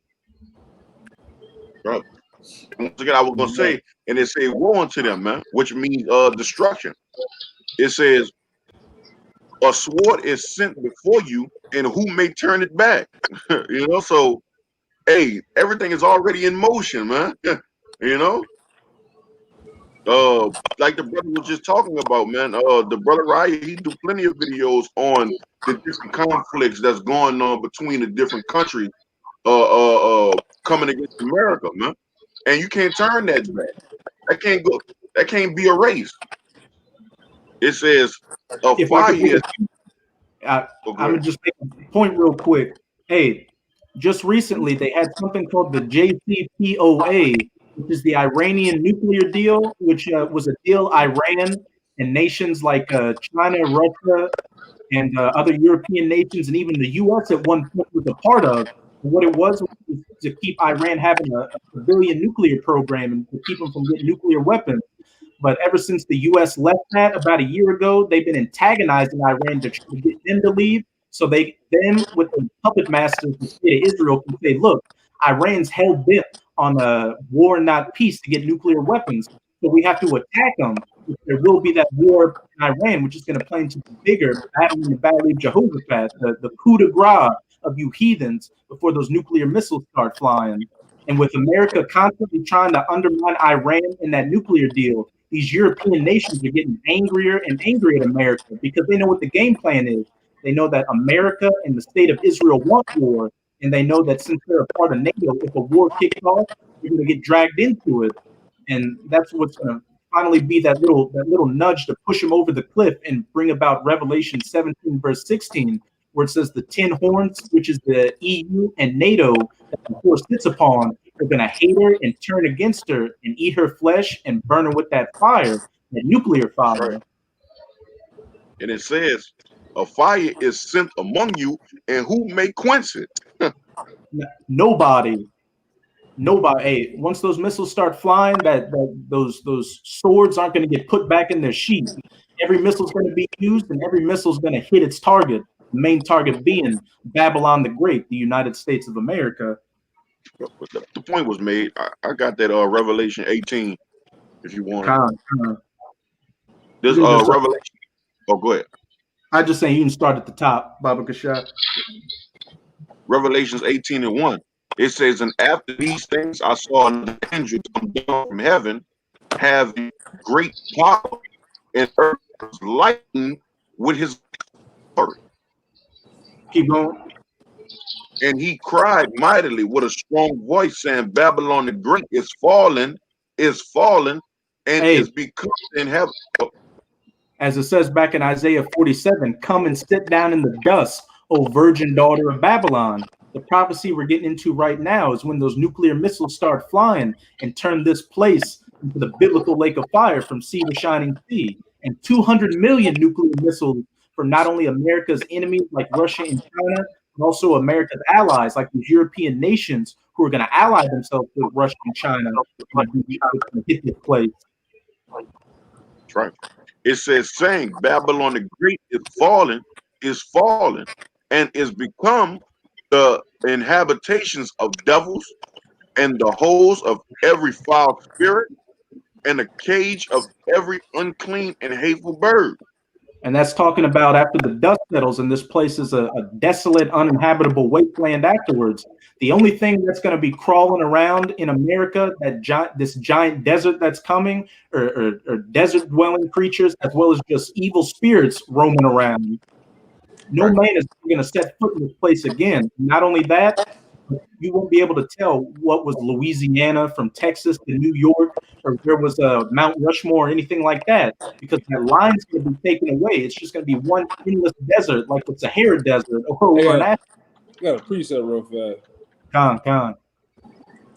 Right. Once again, I was gonna say, and it say, "Woe unto them, man," which means destruction. It says, "A sword is sent before you, and who may turn it back?" You know, so hey, everything is already in motion, man. You know, like the brother was just talking about, man. The brother Ryan, he do plenty of videos on the different conflicts that's going on between the different countries, coming against America, man. And you can't turn that back. That can't go. That can't be erased. It says a fire. I'm gonna just make a point real quick. Hey, just recently they had something called the JCPOA, which is the Iranian nuclear deal, which was a deal Iran and nations like China, Russia, and other European nations, and even the U.S. at one point was a part of. And what it was to keep Iran having a civilian nuclear program and to keep them from getting nuclear weapons. But ever since the U.S. left that about a year ago, they've been antagonizing Iran to try to get them to leave. So them with the puppet masters, the state of Israel, can say, look, Iran's hell bent on a war and not peace to get nuclear weapons. So we have to attack them. There will be that war in Iran, which is going to play into the bigger battle in the Valley of Jehoshaphat, the coup de grace of you heathens before those nuclear missiles start flying. And with America constantly trying to undermine Iran in that nuclear deal, these European nations are getting angrier and angrier at America because they know what the game plan is. They know that America and the state of Israel want war, and they know that since they're a part of NATO, if a war kicks off, they're going to get dragged into it. And that's what's going to finally be that little nudge to push them over the cliff and bring about Revelation 17, verse 16, where it says the 10 horns, which is the EU and NATO that the horse sits upon, are going to hate her and turn against her and eat her flesh and burn her with that fire, that nuclear fire. Right. And it says, a fire is sent among you, and who may quench it? Nobody. Hey, once those missiles start flying, those swords aren't going to get put back in their sheath. Every missile is going to be used, and every missile is going to hit its target. The main target being Babylon the Great, the United States of America. The point was made. I got that Revelation 18, if you want. This Revelation. Oh, go ahead. I just saying you can start at the top, Baba Kasha. Revelations 18:1. It says, and after these things I saw an angel come down from heaven, having great power, and earth was lightened with his glory. Keep going. And he cried mightily with a strong voice, saying, Babylon the Great is fallen, and is become in heaven. As it says back in Isaiah 47, come and sit down in the dust, O virgin daughter of Babylon. The prophecy we're getting into right now is when those nuclear missiles start flying and turn this place into the biblical lake of fire from sea to shining sea. And 200 million nuclear missiles from not only America's enemies like Russia and China, but also America's allies like these European nations who are going to ally themselves with Russia and China to hit this place. That's right. It says, saying, Babylon the Great is fallen, and is become the inhabitations of devils, and the holes of every foul spirit, and the cage of every unclean and hateful bird. And that's talking about after the dust settles and this place is a desolate, uninhabitable wasteland afterwards. The only thing that's going to be crawling around in America, this giant desert that's coming, or desert-dwelling creatures, as well as just evil spirits roaming around. No man is going to set foot in this place again. Not only that, you won't be able to tell what was Louisiana from Texas to New York, or where was Mount Rushmore or anything like that, because that line's going to be taken away. It's just going to be one endless desert, like the Sahara Desert. I got a preset real fast. Con.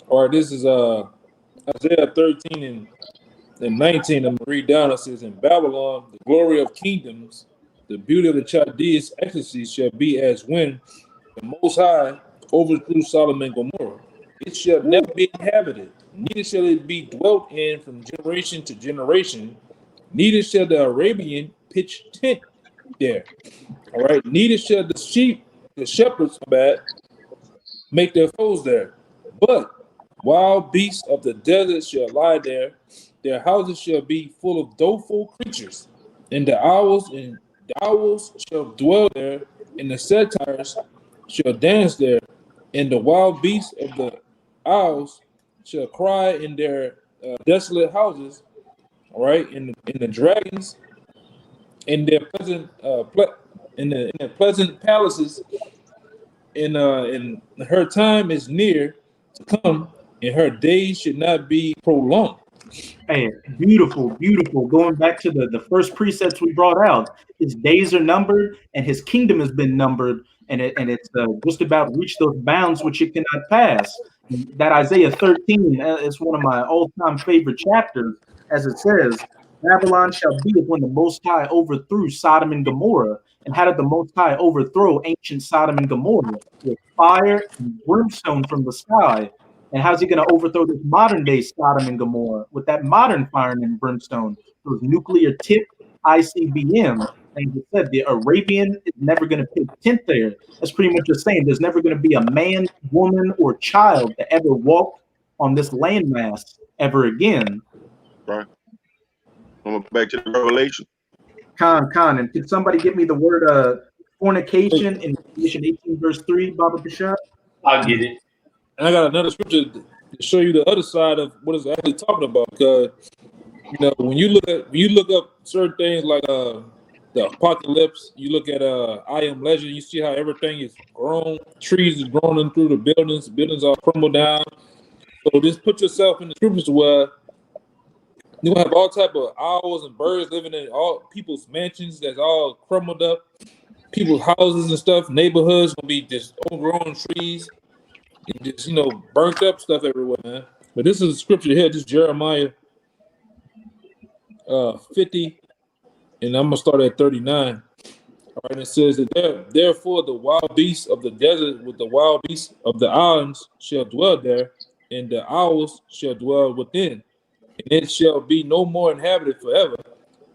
All right, this is Isaiah 13 and 19. I'm going to read down. It says, in Babylon, the glory of kingdoms, the beauty of the Chaldees' ecstasy shall be as when the Most High overthrew Sodom and Gomorrah. It shall never be inhabited, neither shall it be dwelt in from generation to generation, neither shall the Arabian pitch tent there. All right, neither shall the shepherds make their foes there. But wild beasts of the desert shall lie there, their houses shall be full of doleful creatures, and the owls shall dwell there, and the satyrs shall dance there, and the wild beasts of the owls shall cry in their desolate houses. All right, and the dragons in their pleasant in their pleasant palaces. And her time is near to come, and her days should not be prolonged. Hey, beautiful. Going back to the first precepts we brought out, his days are numbered and his kingdom has been numbered, and it's just about reach those bounds which it cannot pass. That Isaiah 13 is one of my all-time favorite chapters, as it says, Babylon shall be when the Most High overthrew Sodom and Gomorrah. And how did the Most High overthrow ancient Sodom and Gomorrah? With fire and brimstone from the sky. And how's he going to overthrow this modern-day Sodom and Gomorrah? With that modern fire and brimstone, those nuclear-tipped ICBMs. And he said the Arabian is never going to pitch tent there. That's pretty much just saying there's never going to be a man, woman, or child that ever walked on this landmass ever again. Right. I'm back to the Revelation. Khan, and can somebody give me the word fornication in Revelation 18 verse 3, Baba Bashar? I'll get it. And I got another scripture to show you the other side of what it's actually talking about. Because when you look up certain things like the apocalypse, you look at I Am Legend, you see how everything is grown, trees is growing through the buildings all crumble down. So just put yourself in the scriptures where you're gonna have all type of owls and birds living in all people's mansions that's all crumbled up, people's houses and stuff, neighborhoods gonna be just overgrown trees and just burnt up stuff everywhere, man. But this is a scripture here, this is Jeremiah 50, and I'm gonna start at 39. All right, it says that therefore the wild beasts of the desert with the wild beasts of the islands shall dwell there, and the owls shall dwell within. And it shall be no more inhabited forever.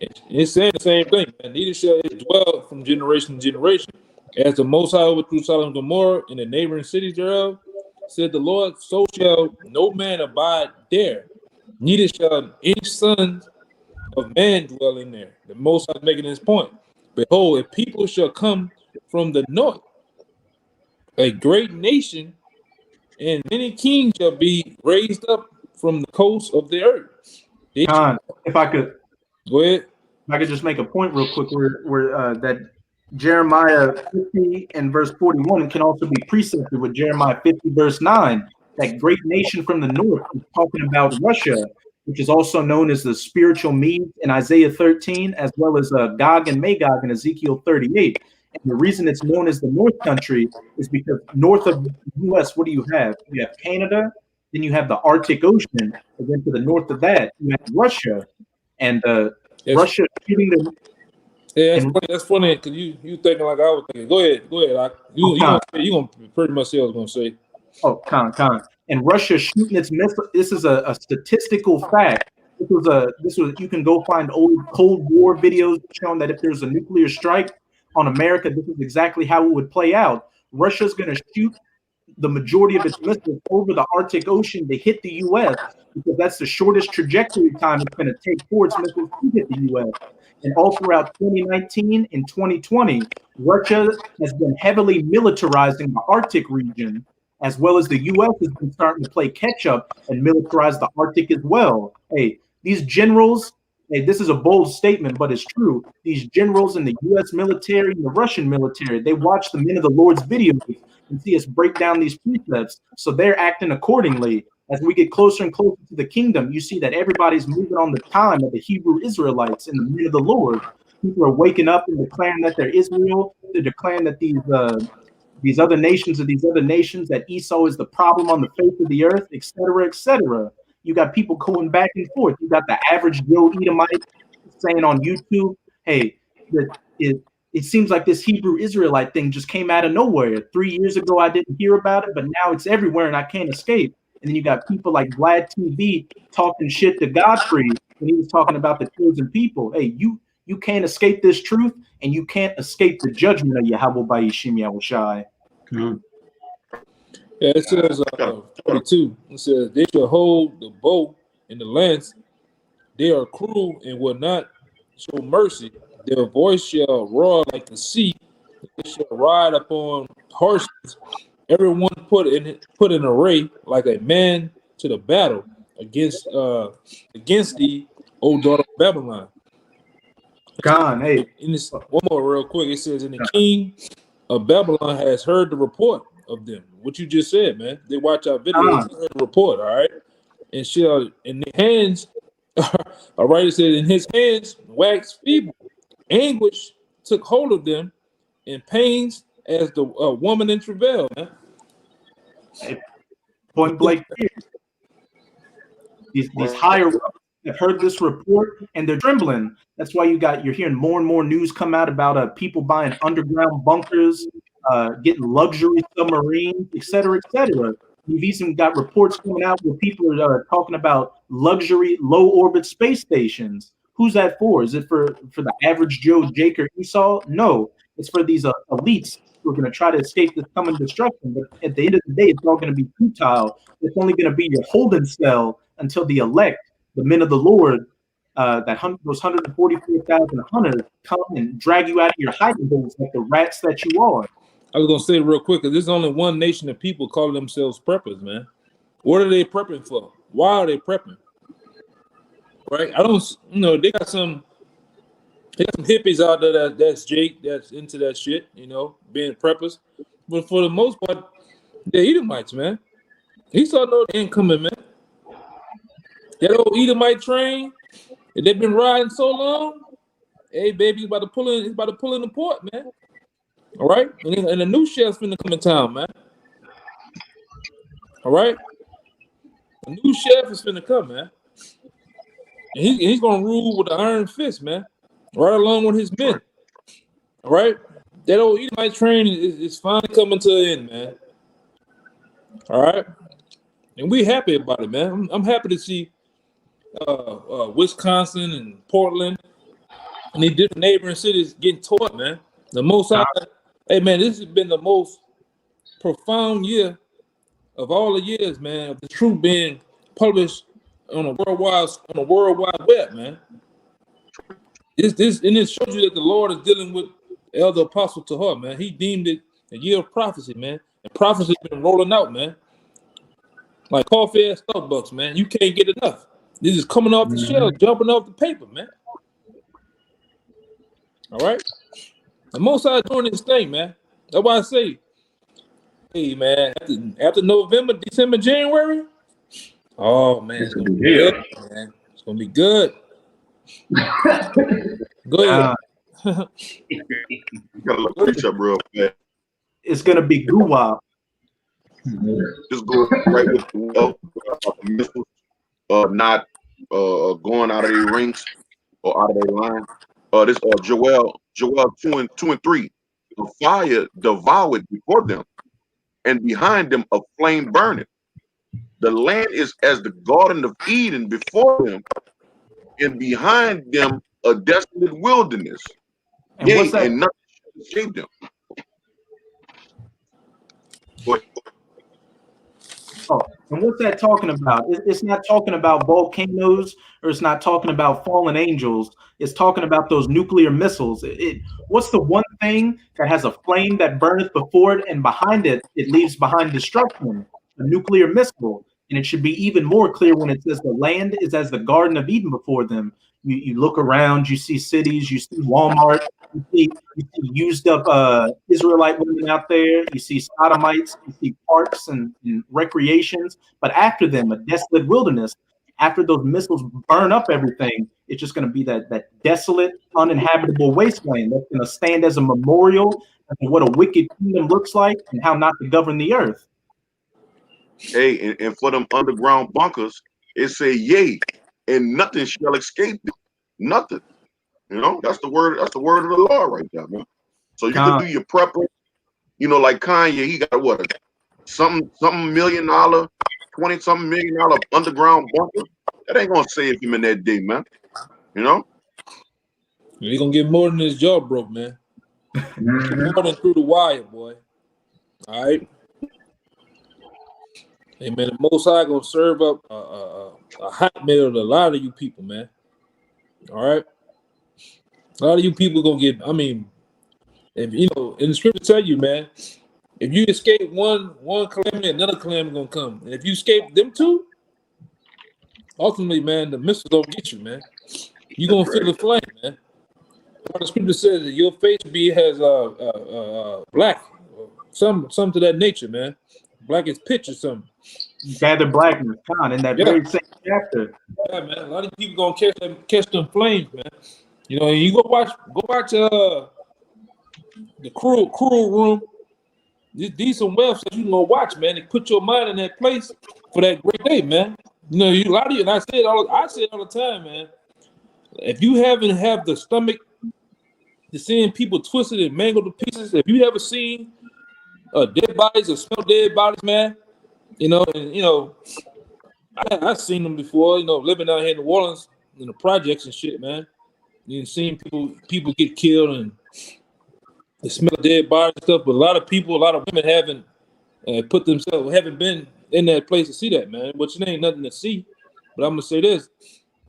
It's saying the same thing, and neither shall it dwell from generation to generation. As the Most High overthrew Sodom and Gomorrah and the neighboring cities thereof, said the Lord, so shall no man abide there, neither shall any sons of man dwell in there. The Most High is making this point. Behold, if people shall come from the north, a great nation, and many kings shall be raised up from the coast of the earth. Khan, if I could Go ahead. If I could just make a point real quick where that Jeremiah 50 and verse 41 can also be precepted with Jeremiah 50 verse 9. That great nation from the north is talking about Russia, which is also known as the spiritual Medes in Isaiah 13, as well as Gog and Magog in Ezekiel 38. And the reason it's known as the North Country is because north of the U.S., what do you have? You have Canada, then you have the Arctic Ocean, and then to the north of that, you have Russia. And Russia shooting the. Yeah, that's funny because you thinking like I was thinking. Go ahead. You gonna pretty much say what I was gonna say. Oh, Khan. And Russia shooting its missile. This is a statistical fact. This was. You can go find old Cold War videos showing that if there's a nuclear strike on America, this is exactly how it would play out. Russia's going to shoot the majority of its missiles over the Arctic Ocean to hit the U.S. because that's the shortest trajectory time it's going to take for its missiles to hit the U.S. And all throughout 2019 and 2020, Russia has been heavily militarizing the Arctic region, as well as the U.S. has been starting to play catch up and militarize the Arctic as well. Hey, these generals, this is a bold statement, but it's true. These generals in the U.S. military and the Russian military, they watch the Men of the Lord's videos and see us break down these precepts. So they're acting accordingly. As we get closer and closer to the kingdom, you see that everybody's moving on the time of the Hebrew Israelites and the Men of the Lord. People are waking up and declaring that they're Israel. They're declaring that these other nations are these other nations, that Esau is the problem on the face of the earth, etc., etc. You got people going back and forth. You got the average Joe Edomite saying on YouTube, hey, it seems like this Hebrew Israelite thing just came out of nowhere. 3 years ago, I didn't hear about it, but now it's everywhere and I can't escape. And then you got people like Vlad TV talking shit to Godfrey when he was talking about the chosen people. Hey, you can't escape this truth, and you can't escape the judgment of Yahawah bahasham YAHAWASHI. Yeah, it says 42. It says they shall hold the bow and the lance. They are cruel and will not show mercy. Their voice shall roar like the sea. They shall ride upon horses. Everyone put in array like a man to the battle against thee, O daughter of Babylon. Gone. Hey, in this, one more real quick. It says, and the king of Babylon has heard the report of them. What you just said, man. They watch our videos. Heard the report, all right. And shall in the hands, all right. It says, in his hands waxed feeble, anguish took hold of them, and pains as the woman in travail, man. Point blank period. These higher ups have heard this report and they're trembling. That's why you're hearing more and more news come out about people buying underground bunkers, getting luxury submarines, et cetera, et cetera. You've even got reports coming out where people are talking about luxury low orbit space stations. Who's that for? Is it for the average Joe, Jake, or Esau? No, it's for these elites who are going to try to escape this coming destruction. But at the end of the day, it's all going to be futile. It's only going to be your holding cell until the elect, the men of the Lord, those 144,000 hunters come and drag you out of your hiding holes like the rats that you are. I was gonna say real quick, there's only one nation of people calling themselves preppers, man. What are they prepping for? Why are they prepping? Right? I don't, they got some hippies out there that's Jake, that's into that shit, being preppers. But for the most part, they're Edomites, man. He saw no end coming, man. That old Edomite train, and they've been riding so long. Hey, baby, he's about to pull in the port, man. All right, and the new chef's finna come in town, man. All right, the new chef is finna come, man, and he's gonna rule with the iron fist, man, right along with his men. All right, that old Edomite train is finally coming to an end, man. All right, and we happy about it, man. I'm happy to see Wisconsin and Portland and these different neighboring cities getting taught, man. The most hey, man, this has been the most profound year of all the years, man, of the truth being published on a worldwide web, man. This and it shows you that the Lord is dealing with Elder Apostle Tahar, man. He deemed it a year of prophecy, man. And prophecy's been rolling out, man. Like coffee at Starbucks, man. You can't get enough. This is coming off the shelf, jumping off the paper, man. All right? The Most High doing this thing, man. That's why I say, hey, man, after November, December, January, oh, man, it's going to be good, man. It's going to be good. Go ahead. You gotta look preach up real fast. It's going to be goo-wop. Just go right with the missiles, not going out of their rings or out of their line. This Joel 2 and 3. The fire devoured before them, and behind them a flame burneth. The land is as the Garden of Eden before them, and behind them a desolate wilderness. And what's that? And nothing shall escape them. But, and what's that talking about? It's not talking about volcanoes, or it's not talking about fallen angels. It's talking about those nuclear missiles. What's the one thing that has a flame that burneth before it, and behind it, it leaves behind destruction? A nuclear missile. And it should be even more clear when it says the land is as the Garden of Eden before them. You look around, you see cities, you see Walmart, you see used up Israelite women out there, you see sodomites, you see parks and recreations, but after them, a desolate wilderness. After those missiles burn up everything, it's just going to be that desolate, uninhabitable wasteland that's going to stand as a memorial of what a wicked kingdom looks like and how not to govern the earth. hey, and for them underground bunkers, it say yea, and nothing shall escape them. Nothing. That's the word of the Lord right there, man. So you can do your prepping, like Kanye, he got what, something $20 million underground bunker. That ain't gonna save him in that day, man. He's gonna get more than his jaw broke, man. More than through the wire, boy. All right. Hey, man, the Most High gonna serve up a hot meal to a lot of you people, man. All right. A lot of you people gonna get. I mean, if in the scripture tell you, man, if you escape one calamity, another calamity gonna come, and if you escape them two, ultimately, man, the missiles don't get you, man. You gonna feel the flame, man. The scripture says that your face has black, some to that nature, man. Black as pitch or something. Gather blackness, in that very same chapter. Yeah, man. A lot of people gonna catch them flames, man. You go watch the cruel room These some websites you can go watch, man, and put your mind in that place for that great day, man. You know, a lot of you, and I say it all the time, man. If you haven't have the stomach to seeing people twisted and mangled to pieces, if you ever seen dead bodies or smell dead bodies, man, you know, and you know, I've seen them before, you know, living down here in New Orleans in the projects and shit, man. You've seen people get killed and they smell dead bodies and stuff, but a lot of women haven't haven't been in that place to see that, man. Which it ain't nothing to see. But I'm gonna say this: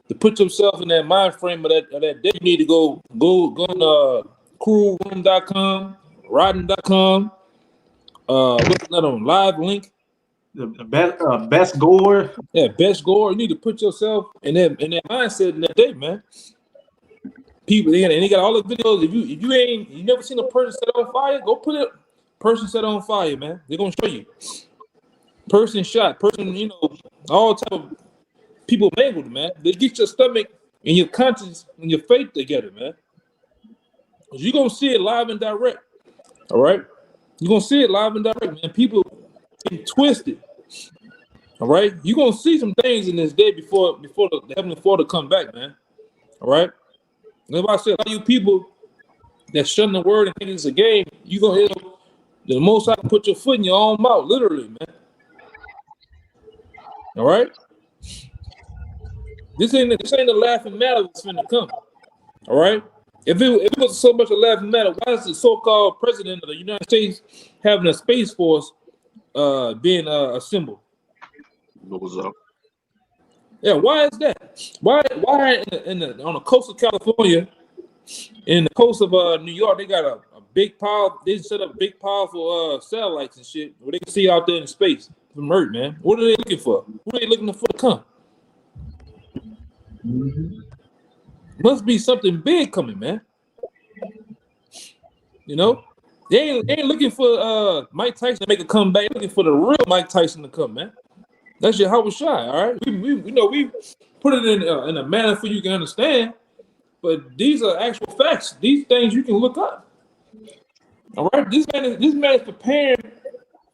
to put yourself in that mind frame of that day, you need to go on crewroom.com, riding.com, what's that on Live Link? The best gore. Yeah, best gore. You need to put yourself in that mindset in that day, man. People, and they got all the videos. If you never seen a person set on fire, go put it. Person set on fire, man. They're gonna show you. Person shot. Person, you know, all type of people mangled, man. They get your stomach and your conscience and your faith together, man. Cause you're gonna see it live and direct. All right, you're gonna see it live and direct, man. People getting twisted. All right, you're gonna see some things in this day before the Heavenly Father come back, man. All right. That's why I said, a lot of you people that shun the word and think it's a game, you gonna hit the most I can put your foot in your own mouth, literally, man. All right. This ain't a laughing matter that's finna come. All right. If it was so much a laughing matter, why is the so-called president of the United States having a space force being a symbol? What was up? Yeah, why is that? Why on the coast of California, in the coast of New York, they got a big pile. They set up big powerful satellites and shit where they can see out there in space from Earth, man. What are they looking for? Who are they looking for to come? Must be something big coming, man. You know, they ain't looking for Mike Tyson to make a comeback. They're looking for the real Mike Tyson to come, man. That's YAHAWASHI, all right? We put it in a manner for you can understand, but these are actual facts. These things you can look up. All right? This man is preparing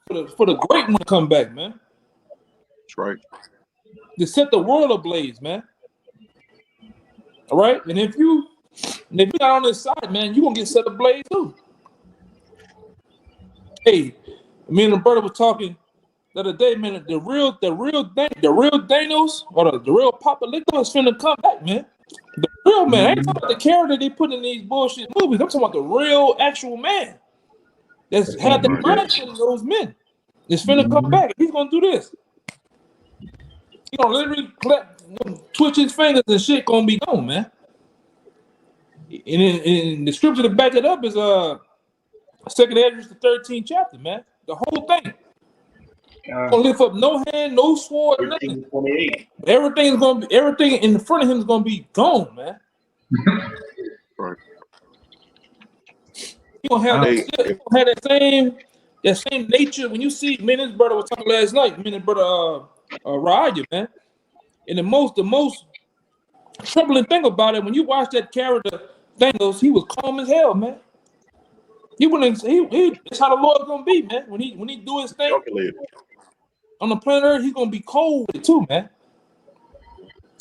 for the great one to come back, man. That's right. To set the world ablaze, man. All right? And if you're not on this side, man, you're gonna get set ablaze too. Hey, me and the brother was talking the other day, man. The real Thanos or the real Apocalypto is finna come back, man. The real man. I ain't talking about the character they put in these bullshit movies. I'm talking about the real actual man that's had the mindset of those men. It's finna come back. He's gonna do this. He gonna literally twitch his fingers and shit gonna be gone, man. And the scripture to back it up is 2nd Ezra, the 13th chapter, man. The whole thing. Gonna lift up no hand, no sword, nothing. 28. Everything in the front of him is gonna be gone, man. Right. He gonna have that same nature. When you see, me and his brother was talking last night, me and his brother Raya, man. And the most troubling thing about it, when you watch that character Thanos, he was calm as hell, man. He wouldn't. That's how the Lord's gonna be, man. When he do his thing on the planet Earth, he's gonna be cold with it too, man.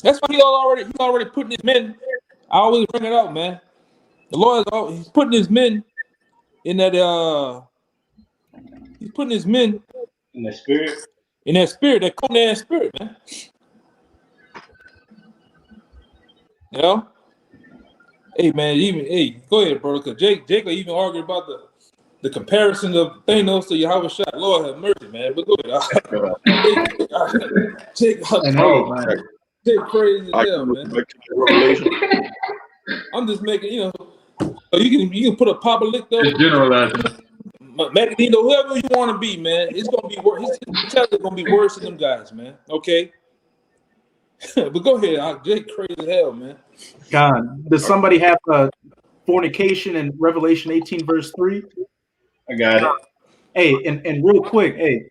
That's why he already putting his men. I always bring it up, man. The Lord he's putting his men in that. He's putting his men In the spirit. In that spirit, that Conan spirit, man. You know? Hey, man, go ahead, bro, because Jake even argued about the comparison of Thanos to YAHAWASHI. Lord have mercy, man. But go ahead. Jake crazy as hell, man. I'm just making, you can put a Apocalypto. Just generalizing. Magneto, whoever you want to be, man, it's gonna be worse. It's gonna be worse than them guys, man. Okay, but go ahead, Jake, crazy as hell, man. God, does somebody have fornication in Revelation 18 verse 3? I got it. Hey, and real quick, hey,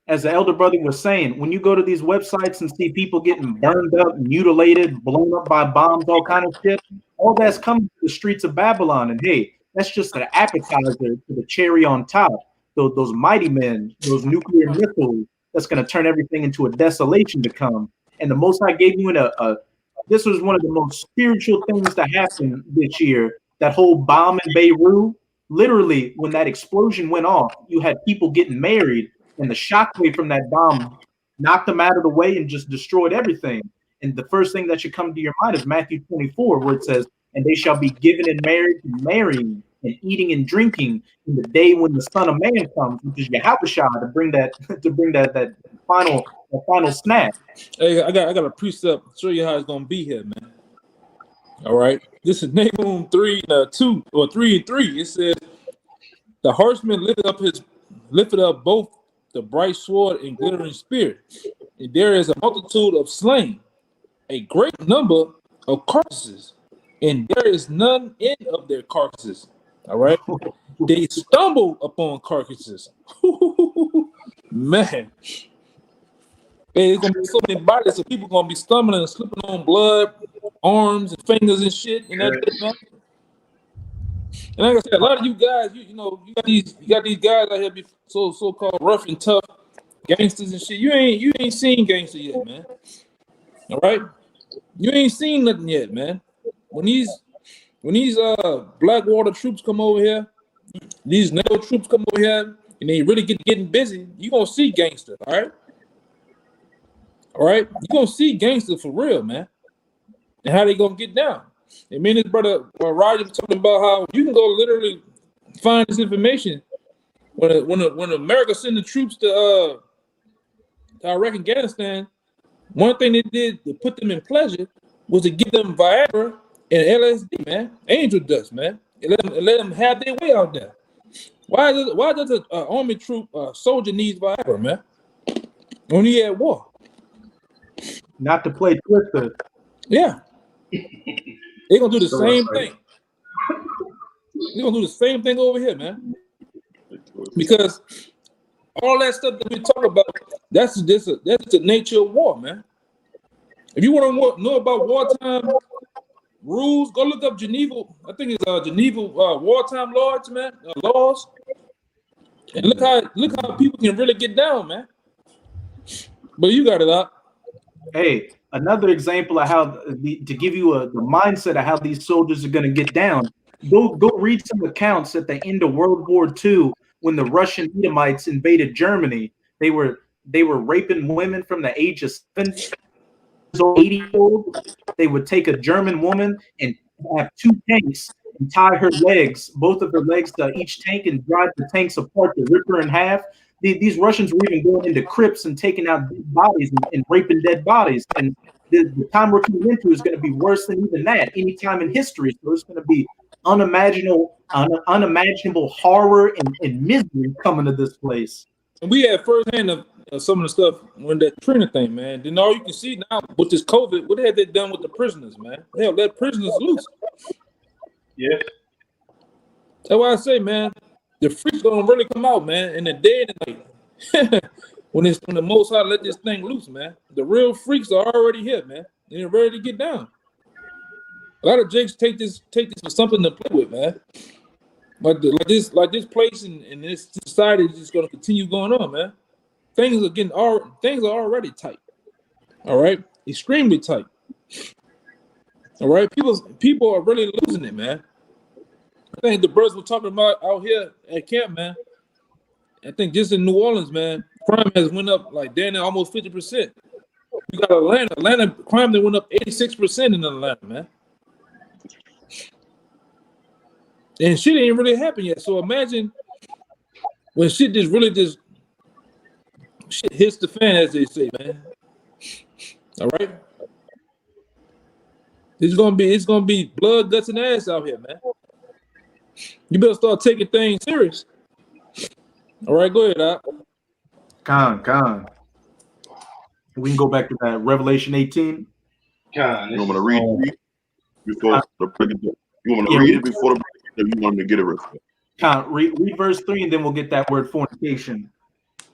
as the elder brother was saying, when you go to these websites and see people getting burned up, mutilated, blown up by bombs, all kind of shit, all that's coming to the streets of Babylon, and hey. That's just an appetizer to the cherry on top. those mighty men, those nuclear missiles that's going to turn everything into a desolation to come. And the Most High gave you this was one of the most spiritual things to happen this year. That whole bomb in Beirut, literally, when that explosion went off, you had people getting married, and the shockwave from that bomb knocked them out of the way and just destroyed everything. And the first thing that should come to your mind is Matthew 24, where it says, "And they shall be given in marriage and marrying and eating and drinking in the day when the Son of Man comes," which is YAHAWASHI, to bring that final snap. Hey, I got a precept to show you how it's gonna be here, man. All right, this is Nahum 3:2 or 3:3. It says, "The horseman lifted up both the bright sword and glittering spear, and there is a multitude of slain, a great number of carcasses, and there is none end of their carcasses." All right, they stumble upon carcasses. Man. Hey, there's gonna be so many bodies, so people gonna be stumbling and slipping on blood, arms and fingers and shit, man. And like I said, a lot of you guys, you got these guys out here be so-called rough and tough gangsters and shit. You ain't seen gangster yet, man. All right, you ain't seen nothing yet, man. When these Blackwater troops come over here, these NATO troops come over here, and they really getting busy, you gonna see gangster, all right? All right, you gonna see gangsters for real, man, and how they gonna get down. And me and his brother Roger was talking about how you can go literally find this information when America sent the troops to Iraq and Afghanistan. One thing they did to put them in pleasure was to give them Viagra and LSD, man, angel dust, man, and let them have their way out there. Why does an army troop soldier need Viagra, man, when he at war? Not to play Twister. Yeah. They're gonna do the same thing. They're gonna do the same thing over here, man. Because all that stuff that we talk about, that's the nature of war, man. If you want to know about wartime rules, go look up Geneva. I think it's Geneva wartime laws, man. Laws. And look how people can really get down, man. But you got it out. Hey, another example of how to give you the mindset of how these soldiers are going to get down. Go read some accounts at the end of World War II when the Russian Edomites invaded Germany. They were raping women from the age of 7 or 80 years old. They would take a German woman and have 2 tanks and tie her legs, both of her legs to each tank, and drive the tanks apart to rip her in half. These Russians were even going into crypts and taking out dead bodies and raping dead bodies. And the time we're coming into is going to be worse than even that, any time in history. So it's going to be unimaginable horror and misery coming to this place. And we had firsthand of some of the stuff when that Trina thing, man. Then all you can see now with this COVID, what have they done with the prisoners, man? Hell, let prisoners loose. Yeah. That's why I say, man, the freaks gonna really come out, man, in the day and the night. when the Most High let this thing loose, man. The real freaks are already here, man. They're ready to get down. A lot of jakes take this for something to play with, man. But like this place and this society is just gonna continue going on, man. Things are already tight. All right, extremely tight. All right, people are really losing it, man. I think the brothers were talking about out here at camp, man. I think just in New Orleans, man, crime has went up like damn near almost 50%. You got Atlanta crime that went up 86% in Atlanta, man. And shit ain't really happened yet. So imagine when shit shit hits the fan, as they say, man. All right. It's gonna be blood, guts, and ass out here, man. You better start taking things serious. All right, go ahead, Doc. Con. We can go back to that Revelation 18. You want me to read it before the you want me to read it before the break? You want me to get it real quick? Con, read verse 3, and then we'll get that word fornication.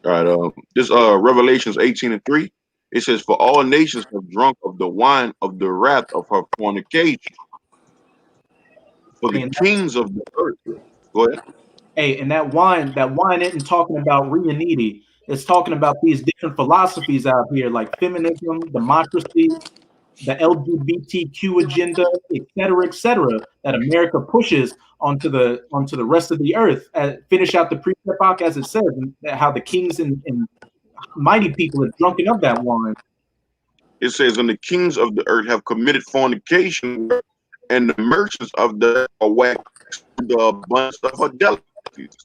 All right. This Revelations 18:3. It says, "For all nations have drunk of the wine of the wrath of her fornication. For the kings of the earth." Go ahead. Hey, and that wine isn't talking about reunity. It's talking about these different philosophies out here, like feminism, democracy, the LGBTQ agenda, et cetera, that America pushes onto the rest of the earth. Finish out the precept as it says, and how the kings and mighty people are drunken of that wine. It says, and the kings of the earth have committed fornication, and the merchants of the are waxed the abundance of her delicacies.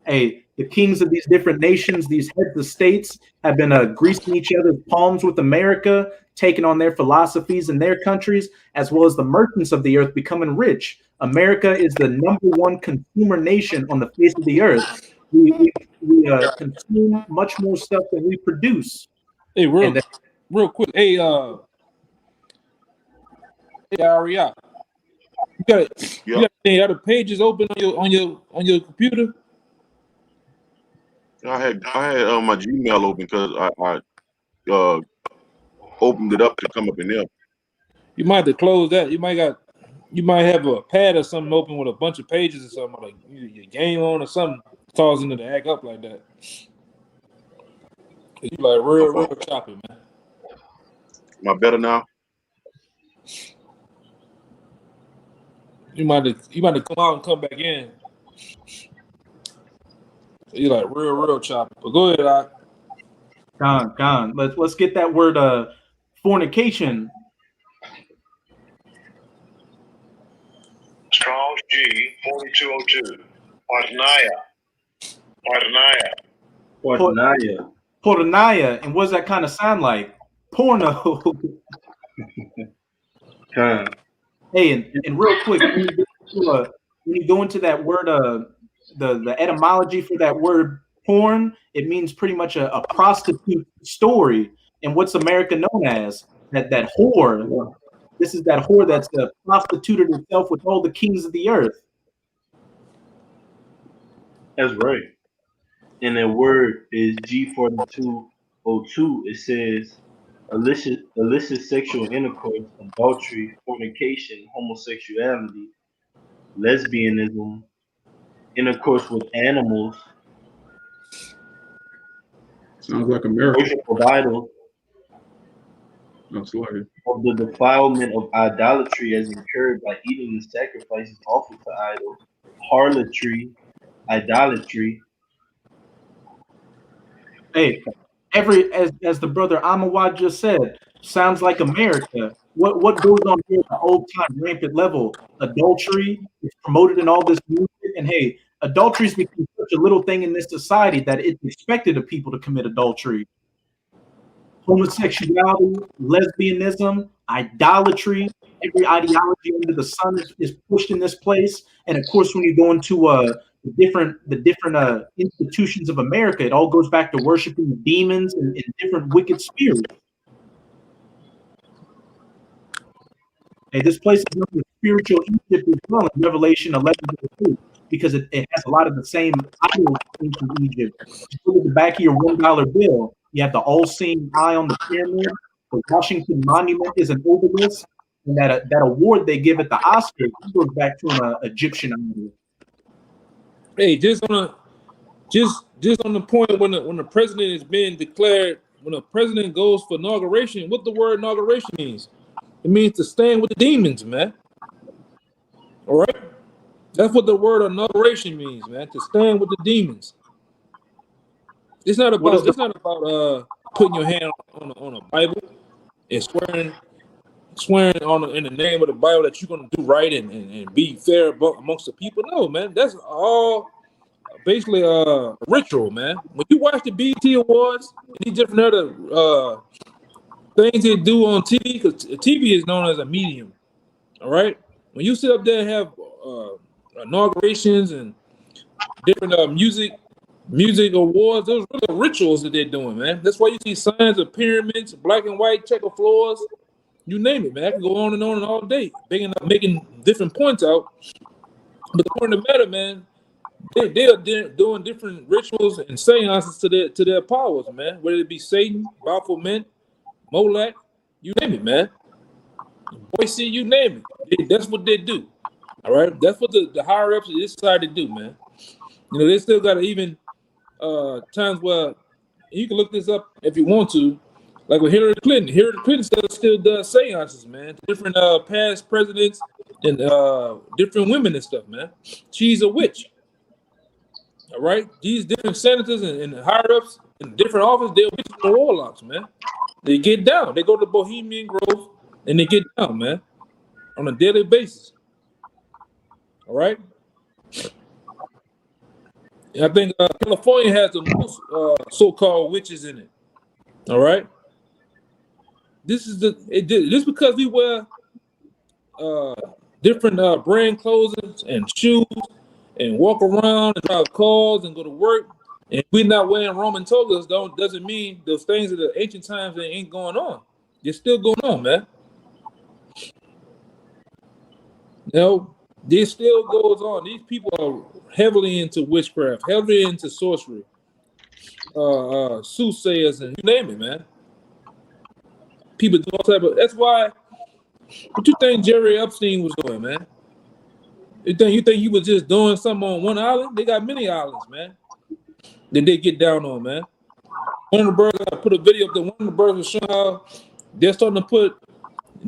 Hey, the kings of these different nations, these heads of states, have been greasing each other's palms with America, taking on their philosophies in their countries, as well as the merchants of the earth becoming rich. America is the #1 consumer nation on the face of the earth. We consume much more stuff than we produce. Hey, real quick. Hey, Aria, you got any other pages open on your computer? I had my Gmail open because I opened it up to come up in there. You might have to close that. You might have a pad or something open with a bunch of pages or something, like your game on or something, causing it to act up like that. You like real choppy, man. Am I better now? You might have come out and come back in. You like real choppy. But go ahead, Gone. Let's get that word fornication. Strong's G 4202. Pornaya. And what does that kind of sound like? Porno. Hey, and real quick, when you go into that word, the etymology for that word porn, it means pretty much a prostitute story. And what's America known as? That whore. This is that whore that's prostituted itself with all the kings of the earth. That's right. And that word is G4202. It says illicit sexual intercourse, adultery, fornication, homosexuality, lesbianism, intercourse with animals, Sounds like America. worship of idols, That's like it. of the defilement of idolatry as incurred by eating the sacrifices offered to idols, harlotry, idolatry. Hey, as the brother Amawad just said, sounds like America. What goes on here at the old time rampant level? Adultery is promoted in all this music, and hey, adultery has become such a little thing in this society that it's expected of people to commit adultery. Homosexuality, lesbianism, idolatry, every ideology under the sun is pushed in this place. And of course, when you go into the different institutions of America, it all goes back to worshiping demons and different wicked spirits. Hey, this place is known as spiritual Egypt as well in Revelation 11:2, because it has a lot of the same idols in Egypt. Just look at the back of your $1 bill. You have the all-seeing eye on the pyramid. The Washington Monument is an obelisk, and that award they give at the Oscars goes back to an Egyptian idol. Hey, just on the point when the president is being declared, when a president goes for inauguration, what the word inauguration means? It means to stand with the demons, man. All right, that's what the word inauguration means, man. To stand with the demons. It's not about putting your hand on a Bible and swearing in the name of the Bible that you're gonna do right and be fair amongst the people. No, man, that's all basically a ritual, man. When you watch the BET Awards and these different other things they do on TV, because TV is known as a medium. All right, when you sit up there and have inaugurations and different music awards, those are the rituals that they're doing, man. That's why you see signs of pyramids, black and white checker floors, you name it, man. I can go on and all day, making different points out. But the point of the matter, man, they're doing different rituals and seances to their powers, man. Whether it be Satan, Baphomet, Molech, you name it, man. Boise, you name it. That's what they do. All right, that's what the higher ups of this society do, man. You know, they still got even times where you can look this up if you want to. Like with Hillary Clinton still does seances, man. Different past presidents and different women and stuff, man. She's a witch. All right? These different senators and higher ups in different offices, they're witches and warlocks, man. They get down. They go to Bohemian Grove and they get down, man, on a daily basis. All right? I think California has the most so-called witches in it. All right? This is just because we wear different brand clothes and shoes and walk around and drive cars and go to work, and we're not wearing Roman togas, doesn't mean those things of the ancient times that ain't going on. They're still going on, man. You know, this still goes on. These people are heavily into witchcraft, heavily into sorcery, soothsayers, and you name it, man. People do all type of. That's why. What you think Jerry Epstein was doing, man? You think he was just doing something on one island? They got many islands, man. That they get down on, man. One of the birds, I put a video up there. One of the birds was showing how they're starting to put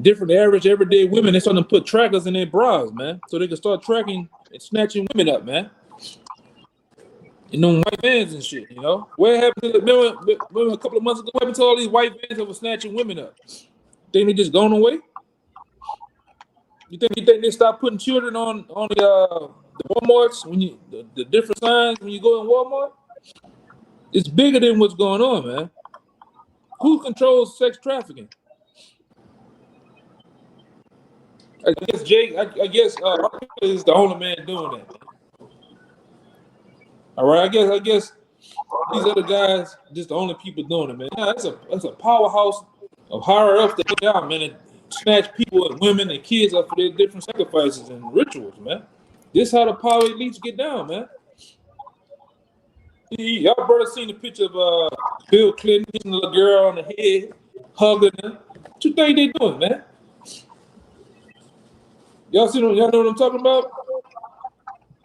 different average everyday women. They're starting to put trackers in their bras, man, so they can start tracking and snatching women up, man. You know, white vans and shit. You know, what happened to remember a couple of months ago? What happened to all these white vans that were snatching women up? Think they just gone away? You think they stop putting children on the Walmarts when you the different signs when you go in Walmart? It's bigger than what's going on, man. Who controls sex trafficking? I guess Jake. I guess is the only man doing that. All right. I guess these other guys just the only people doing it, man. Yeah, that's a powerhouse of higher ups that get out, man, and snatch people and women and kids up for their different sacrifices and rituals, man. This is how the power elites get down, man. Y'all brother seen the picture of Bill Clinton hitting the little girl on the head, hugging her. What you think they doing, man? Y'all know what I'm talking about?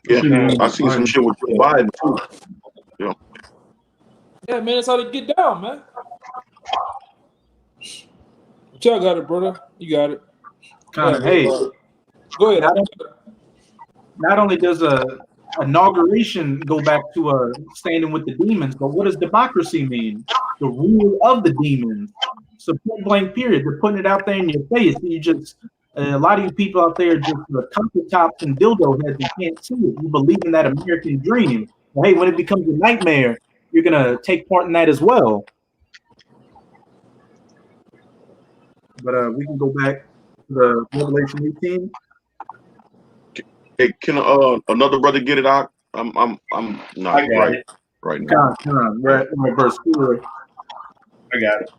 Yeah, I seen some shit with Joe Biden too. Yeah. Yeah, man, that's how they get down, man. But y'all got it, brother. You got it. Hey, go ahead. Not only does a inauguration go back to standing with the demons, but what does democracy mean? The rule of the demons. So point blank period. They're putting it out there in your face. You just a lot of you people out there just comfort tops and dildo heads and can't see it. You believe in that American dream. Well, hey, when it becomes a nightmare, you're gonna take part in that as well. But we can go back to the Revelation 18. Hey, can another brother get it out? I'm not right now. We're at verse 4. I got it.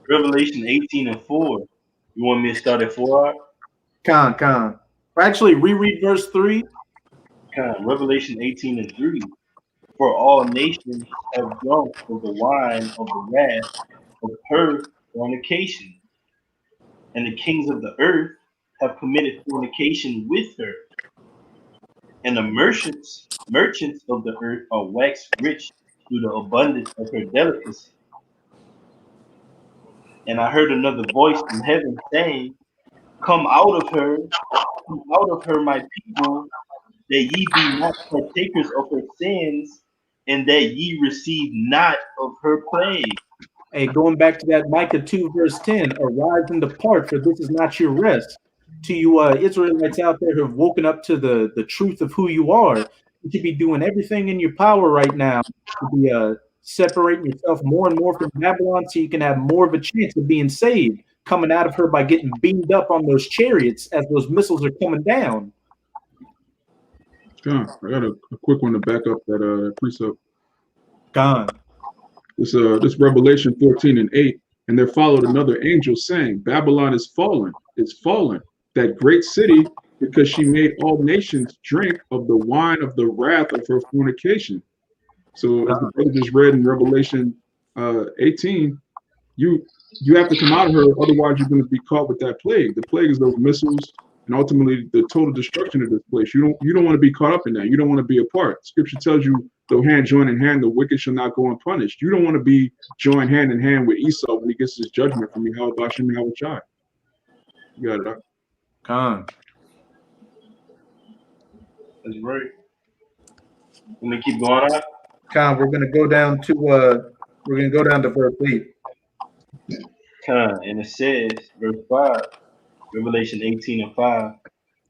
Revelation 18:4. You want me to start at 4? Or actually, reread verse 3. Revelation 18:3. For all nations have drunk of the wine of the wrath of her fornication, and the kings of the earth have committed fornication with her, and the merchants of the earth are waxed rich through the abundance of her delicacy. And I heard another voice from heaven saying, Come out of her, my people, that ye be not partakers of her sins, and that ye receive not of her plague. Hey, going back to that Micah 2 verse 10, arise and depart, for this is not your rest. To you Israelites out there who have woken up to the truth of who you are, you should be doing everything in your power right now to be separating yourself more and more from Babylon so you can have more of a chance of being saved, coming out of her by getting beamed up on those chariots as those missiles are coming down. John, I got a quick one to back up that precept. Gone. This Revelation 14:8, and there followed another angel saying, Babylon is fallen, that great city, because she made all nations drink of the wine of the wrath of her fornication. So as the brother just read in Revelation 18, you have to come out of her, otherwise you're going to be caught with that plague. The plague is those missiles and ultimately the total destruction of this place. You don't want to be caught up in that. You don't want to be a part. Scripture tells you, though hand join in hand, the wicked shall not go unpunished. You don't want to be joined hand in hand with Esau when he gets his judgment from YAHAWASHI and YAHAWASHI. You got it. Con. That's right. Let me keep going on. Con, we're gonna go down to verse 8. And it says, verse 5, Revelation 18:5,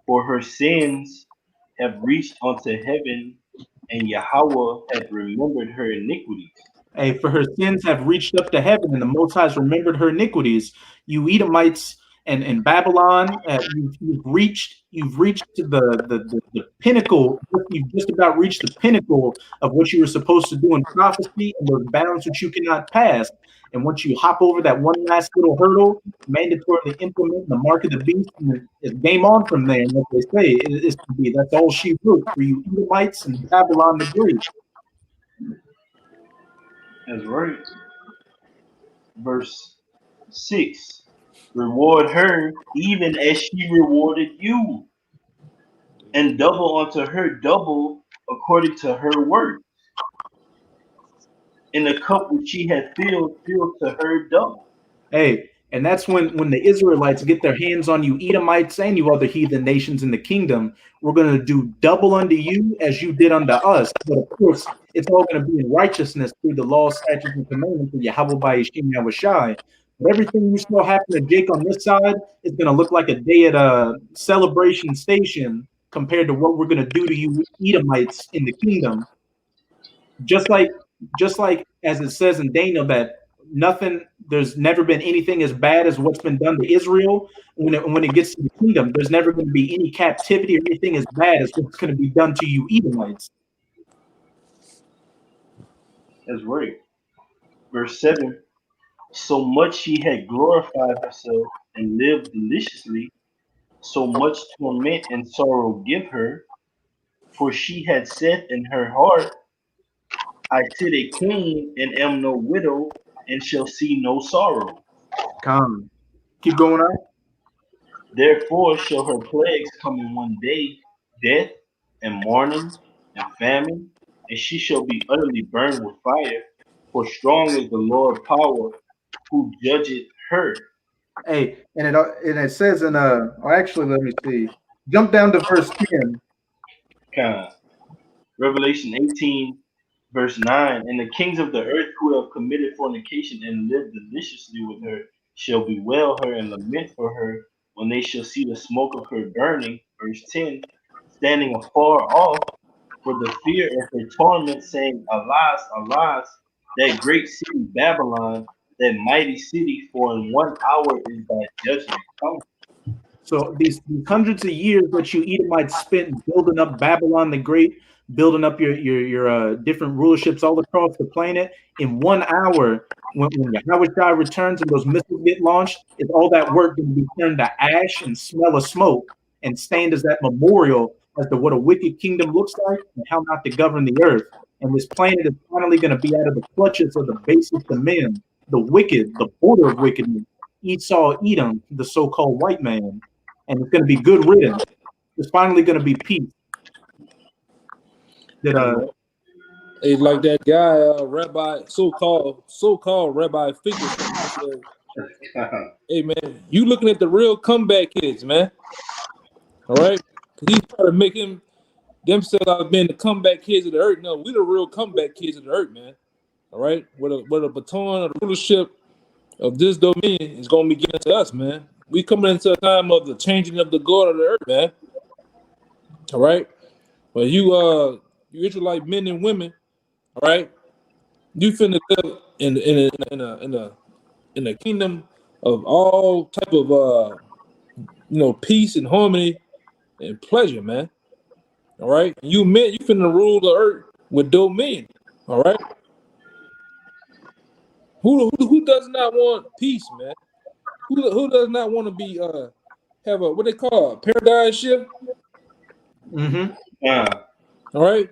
for her sins have reached unto heaven, and Yahweh hath remembered her iniquities. Hey, for her sins have reached up to heaven, and the Most High has remembered her iniquities. You Edomites and Babylon, you've reached to the pinnacle. You've just about reached the pinnacle of what you were supposed to do in prophecy, and those bounds which you cannot pass. And once you hop over that one last little hurdle, mandatorily implement the mark of the beast, and it's game on from there. And what they say is to be, that's all she wrote for you Edomites and Babylon the Great. That's right. Verse 6, reward her even as she rewarded you, and double unto her double according to her work. In the cup which she had filled to her double. Hey, and that's when the Israelites get their hands on you Edomites and you other heathen nations in the kingdom, we're going to do double unto you as you did unto us. But of course, it's all going to be in righteousness through the law, statutes, and commandments of YAHAWASHI. But everything you saw happen to Jake on this side is going to look like a day at a celebration station compared to what we're going to do to you Edomites in the kingdom. Just like as it says in Daniel that there's never been anything as bad as what's been done to Israel. When it gets to the kingdom, there's never going to be any captivity or anything as bad as what's going to be done to you Edomites. That's right. Verse 7, so much she had glorified herself and lived deliciously, so much torment and sorrow give her, for she had said in her heart, I sit a queen and am no widow, and shall see no sorrow. Come. Keep going on. Therefore shall her plagues come in one day, death and mourning and famine, and she shall be utterly burned with fire, for strong is the Lord power who judgeth her. Hey, and it says in actually let me see. Jump down to verse 10. Revelation 18, verse 9, and the kings of the earth who have committed fornication and lived deliciously with her shall bewail her and lament for her when they shall see the smoke of her burning. Verse 10, standing afar off for the fear of her torment, saying, alas, alas, that great city Babylon, that mighty city, for in 1 hour is thy judgment come. So these hundreds of years that you Edomites spent building up Babylon the Great, building up your different rulerships all across the planet, in 1 hour, when YAHAWASHI returns and those missiles get launched, is all that work going to be turned to ash and smell of smoke and stand as that memorial as to what a wicked kingdom looks like and how not to govern the earth. And this planet is finally going to be out of the clutches of the basest of men, the wicked, the border of wickedness, Esau, Edom, the so-called white man. And it's going to be good riddance. There's finally going to be peace. It's like that guy, Rabbi, so-called Rabbi Figure. Hey man, you looking at the real comeback kids, man. All right, because he's trying to make themselves out of being the comeback kids of the earth. No, we the real comeback kids of the earth, man. All right, with a baton of the rulership of this dominion is going to be given to us, man. We coming into a time of the changing of the God of the earth, man. All right, but you Israelite men and women, all right, you finna live in a kingdom of all type of peace and harmony and pleasure, man. All right, you finna rule the earth with dominion. All right, who does not want peace, man? Who does not want to be have a what they call a paradise ship? Mm-hmm. Yeah. All right.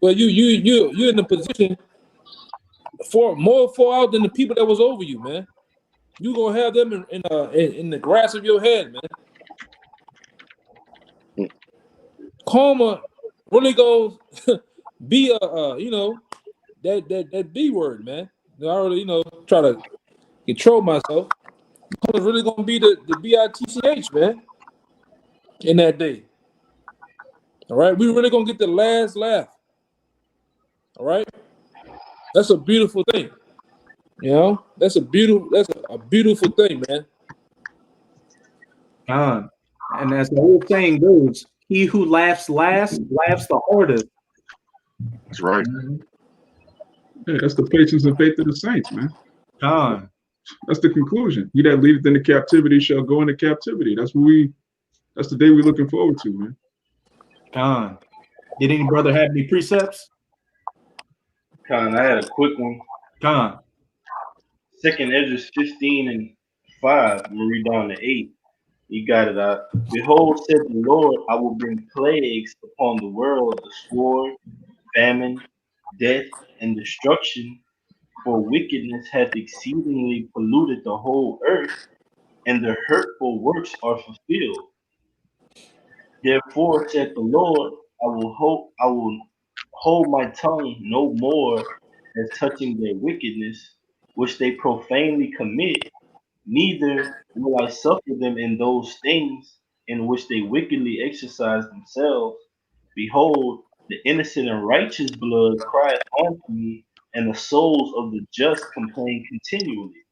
Well, you're in a position more far out than the people that was over you, man. You gonna have them in the grass of your head, man. Karma really goes be a you know, that B word, man. I already, try to control myself. Karma's really gonna be the BITCH, man, in that day. All right, we really gonna get the last laugh. All right, that's a beautiful thing. You know, that's a beautiful thing, man. And as the old saying goes, he who laughs last laughs the hardest. That's right. Yeah, that's the patience and faith of the saints, man. That's the conclusion. He that leadeth into captivity shall go into captivity. That's the day we're looking forward to, man. Did any brother have any precepts? I had a quick one. 2nd Ezra 15:5. We'll read down to 8. You got it out. Behold, said the Lord, I will bring plagues upon the world, the sword, famine, death, and destruction, for wickedness hath exceedingly polluted the whole earth, and the hurtful works are fulfilled. Therefore, said the Lord, I will hold my tongue no more as touching their wickedness, which they profanely commit, neither will I suffer them in those things in which they wickedly exercise themselves. Behold, the innocent and righteous blood crieth unto me, and the souls of the just complain continually.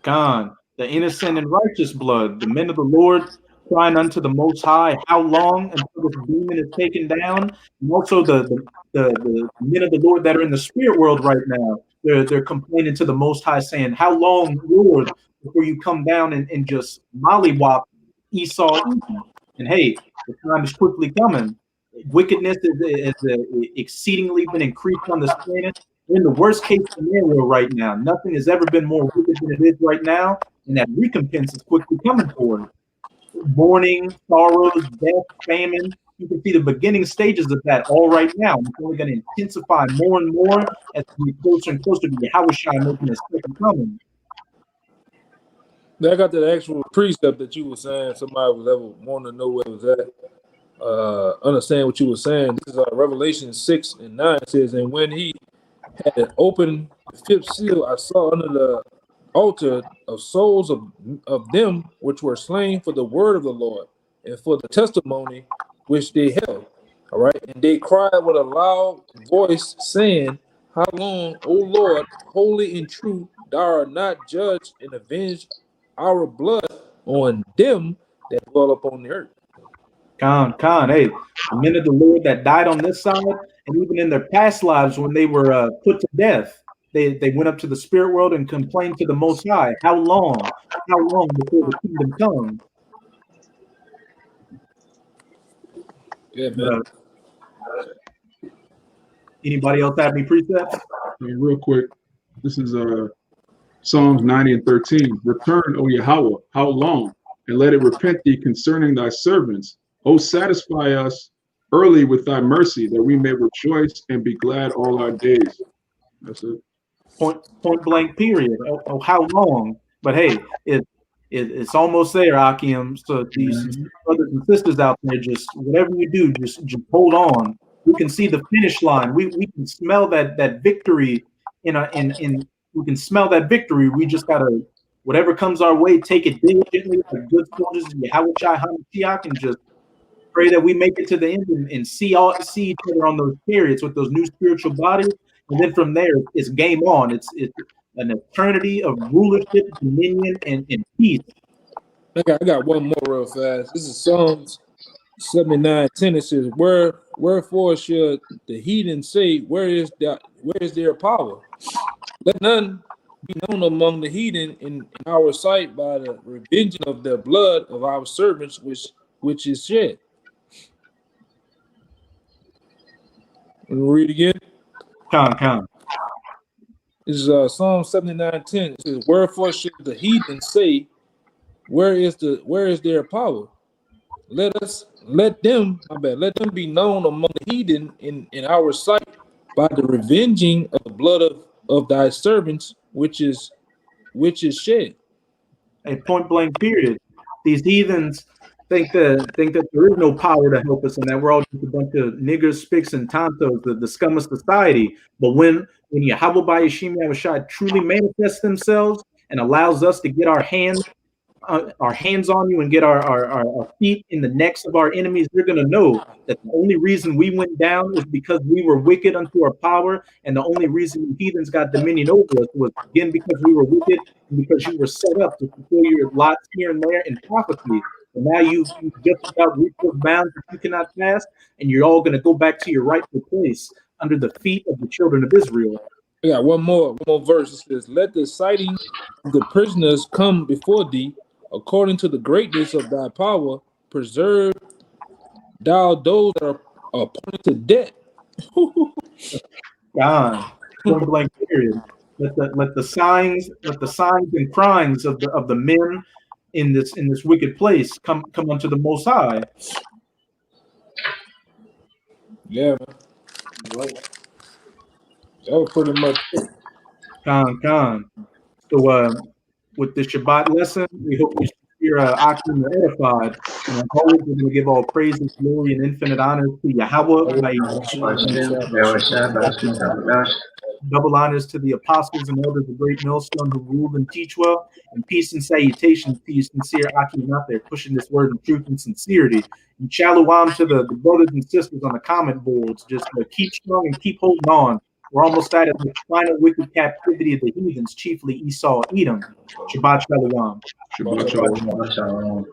The innocent and righteous blood, the men of the Lord crying unto the Most High, how long until this demon is taken down? And also the men of the Lord that are in the spirit world right now, they're complaining to the Most High, saying, how long, Lord, before you come down and just mollywop Esau Edom? And hey, the time is quickly coming. Wickedness is exceedingly been increased on this planet. We're in the worst case scenario right now. Nothing has ever been more wicked than it is right now, and that recompense is quickly coming for it. Mourning, sorrows, death, famine. You can see the beginning stages of that all right now. It's only going to intensify more and more as we get closer and closer to YAHAWASHI making his second coming. I got that actual precept that you were saying. Somebody was ever wanting to know where it was at. Understand what you were saying. This is Revelation 6:9. It says, and when he had opened the 5th seal, I saw under the altar of souls of them which were slain for the word of the Lord and for the testimony which they held. All right. And they cried with a loud voice, saying, how long, O Lord, holy and true, thou art not judged and avenge our blood on them that dwell upon the earth. Hey, the men of the Lord that died on this side, and even in their past lives when they were put to death, they went up to the spirit world and complained to the Most High. How long before the kingdom comes? Yeah, man. Anybody else have any precepts? Real quick, this is Psalms 90:13. Return, O Yahawah, how long? And let it repent thee concerning thy servants. O satisfy us early with thy mercy, that we may rejoice and be glad all our days. That's it. Point blank period. Oh, how long? But hey, it's almost there, Akim. So these brothers and sisters out there, just whatever you do, just hold on. We can see the finish line. We can smell that victory we can smell that victory. We just gotta, whatever comes our way, take it diligently like good soldiers of YAHAWASHI HaMashiach, and just pray that we make it to the end and see each other on those chariots with those new spiritual bodies. And then from there, it's game on. It's an eternity of rulership, dominion, and peace. I got one more real fast. This is Psalms 79:10. It says, wherefore should the heathen say, where is their power? Let none be known among the heathen in our sight by the revenging of the blood of our servants, which is shed. And we'll read again. Come. This is Psalm 79:10. It says, wherefore should the heathen say, where is their power? Let them be known among the heathen in our sight by the revenging of the blood of thy servants, which is shed. A point blank period. These heathens, think that there is no power to help us and that we're all just a bunch of niggers, spics, and tontos, the scum of society. But when Yahawah bahasham YAHAWASHI truly manifests themselves and allows us to get our hands on you and get our feet in the necks of our enemies, they're going to know that the only reason we went down is because we were wicked unto our power, and the only reason the heathens got dominion over us was, again, because we were wicked and because you were set up to fulfill your lots here and there in prophecy. And now you've just about reached those bounds that you cannot pass, and you're all going to go back to your rightful place under the feet of the children of Israel. I got one more verse. It says, "Let the sighting of the prisoners come before thee, according to the greatness of thy power. Preserve thou those that are appointed to death." God, point blank period. Let the signs and crimes of the men in this wicked place come unto the Most High. Yeah, man. That was pretty much it. Con. So with the Shabbat lesson, we hope you hear Akim edified. And as always, we're going to give all praises, glory, and infinite honor to Yahawah. Double honors to the apostles and elders of Great Millstone who rule and teach well, and peace and salutations to you sincere Akim out there pushing this word in truth and sincerity. And Shalawam to the brothers and sisters on the comment boards. Just keep strong and keep holding on. We're almost out of the final wicked captivity of the heathens, chiefly Esau, Edom. Shabbat Shalawam. Shabbat shalom.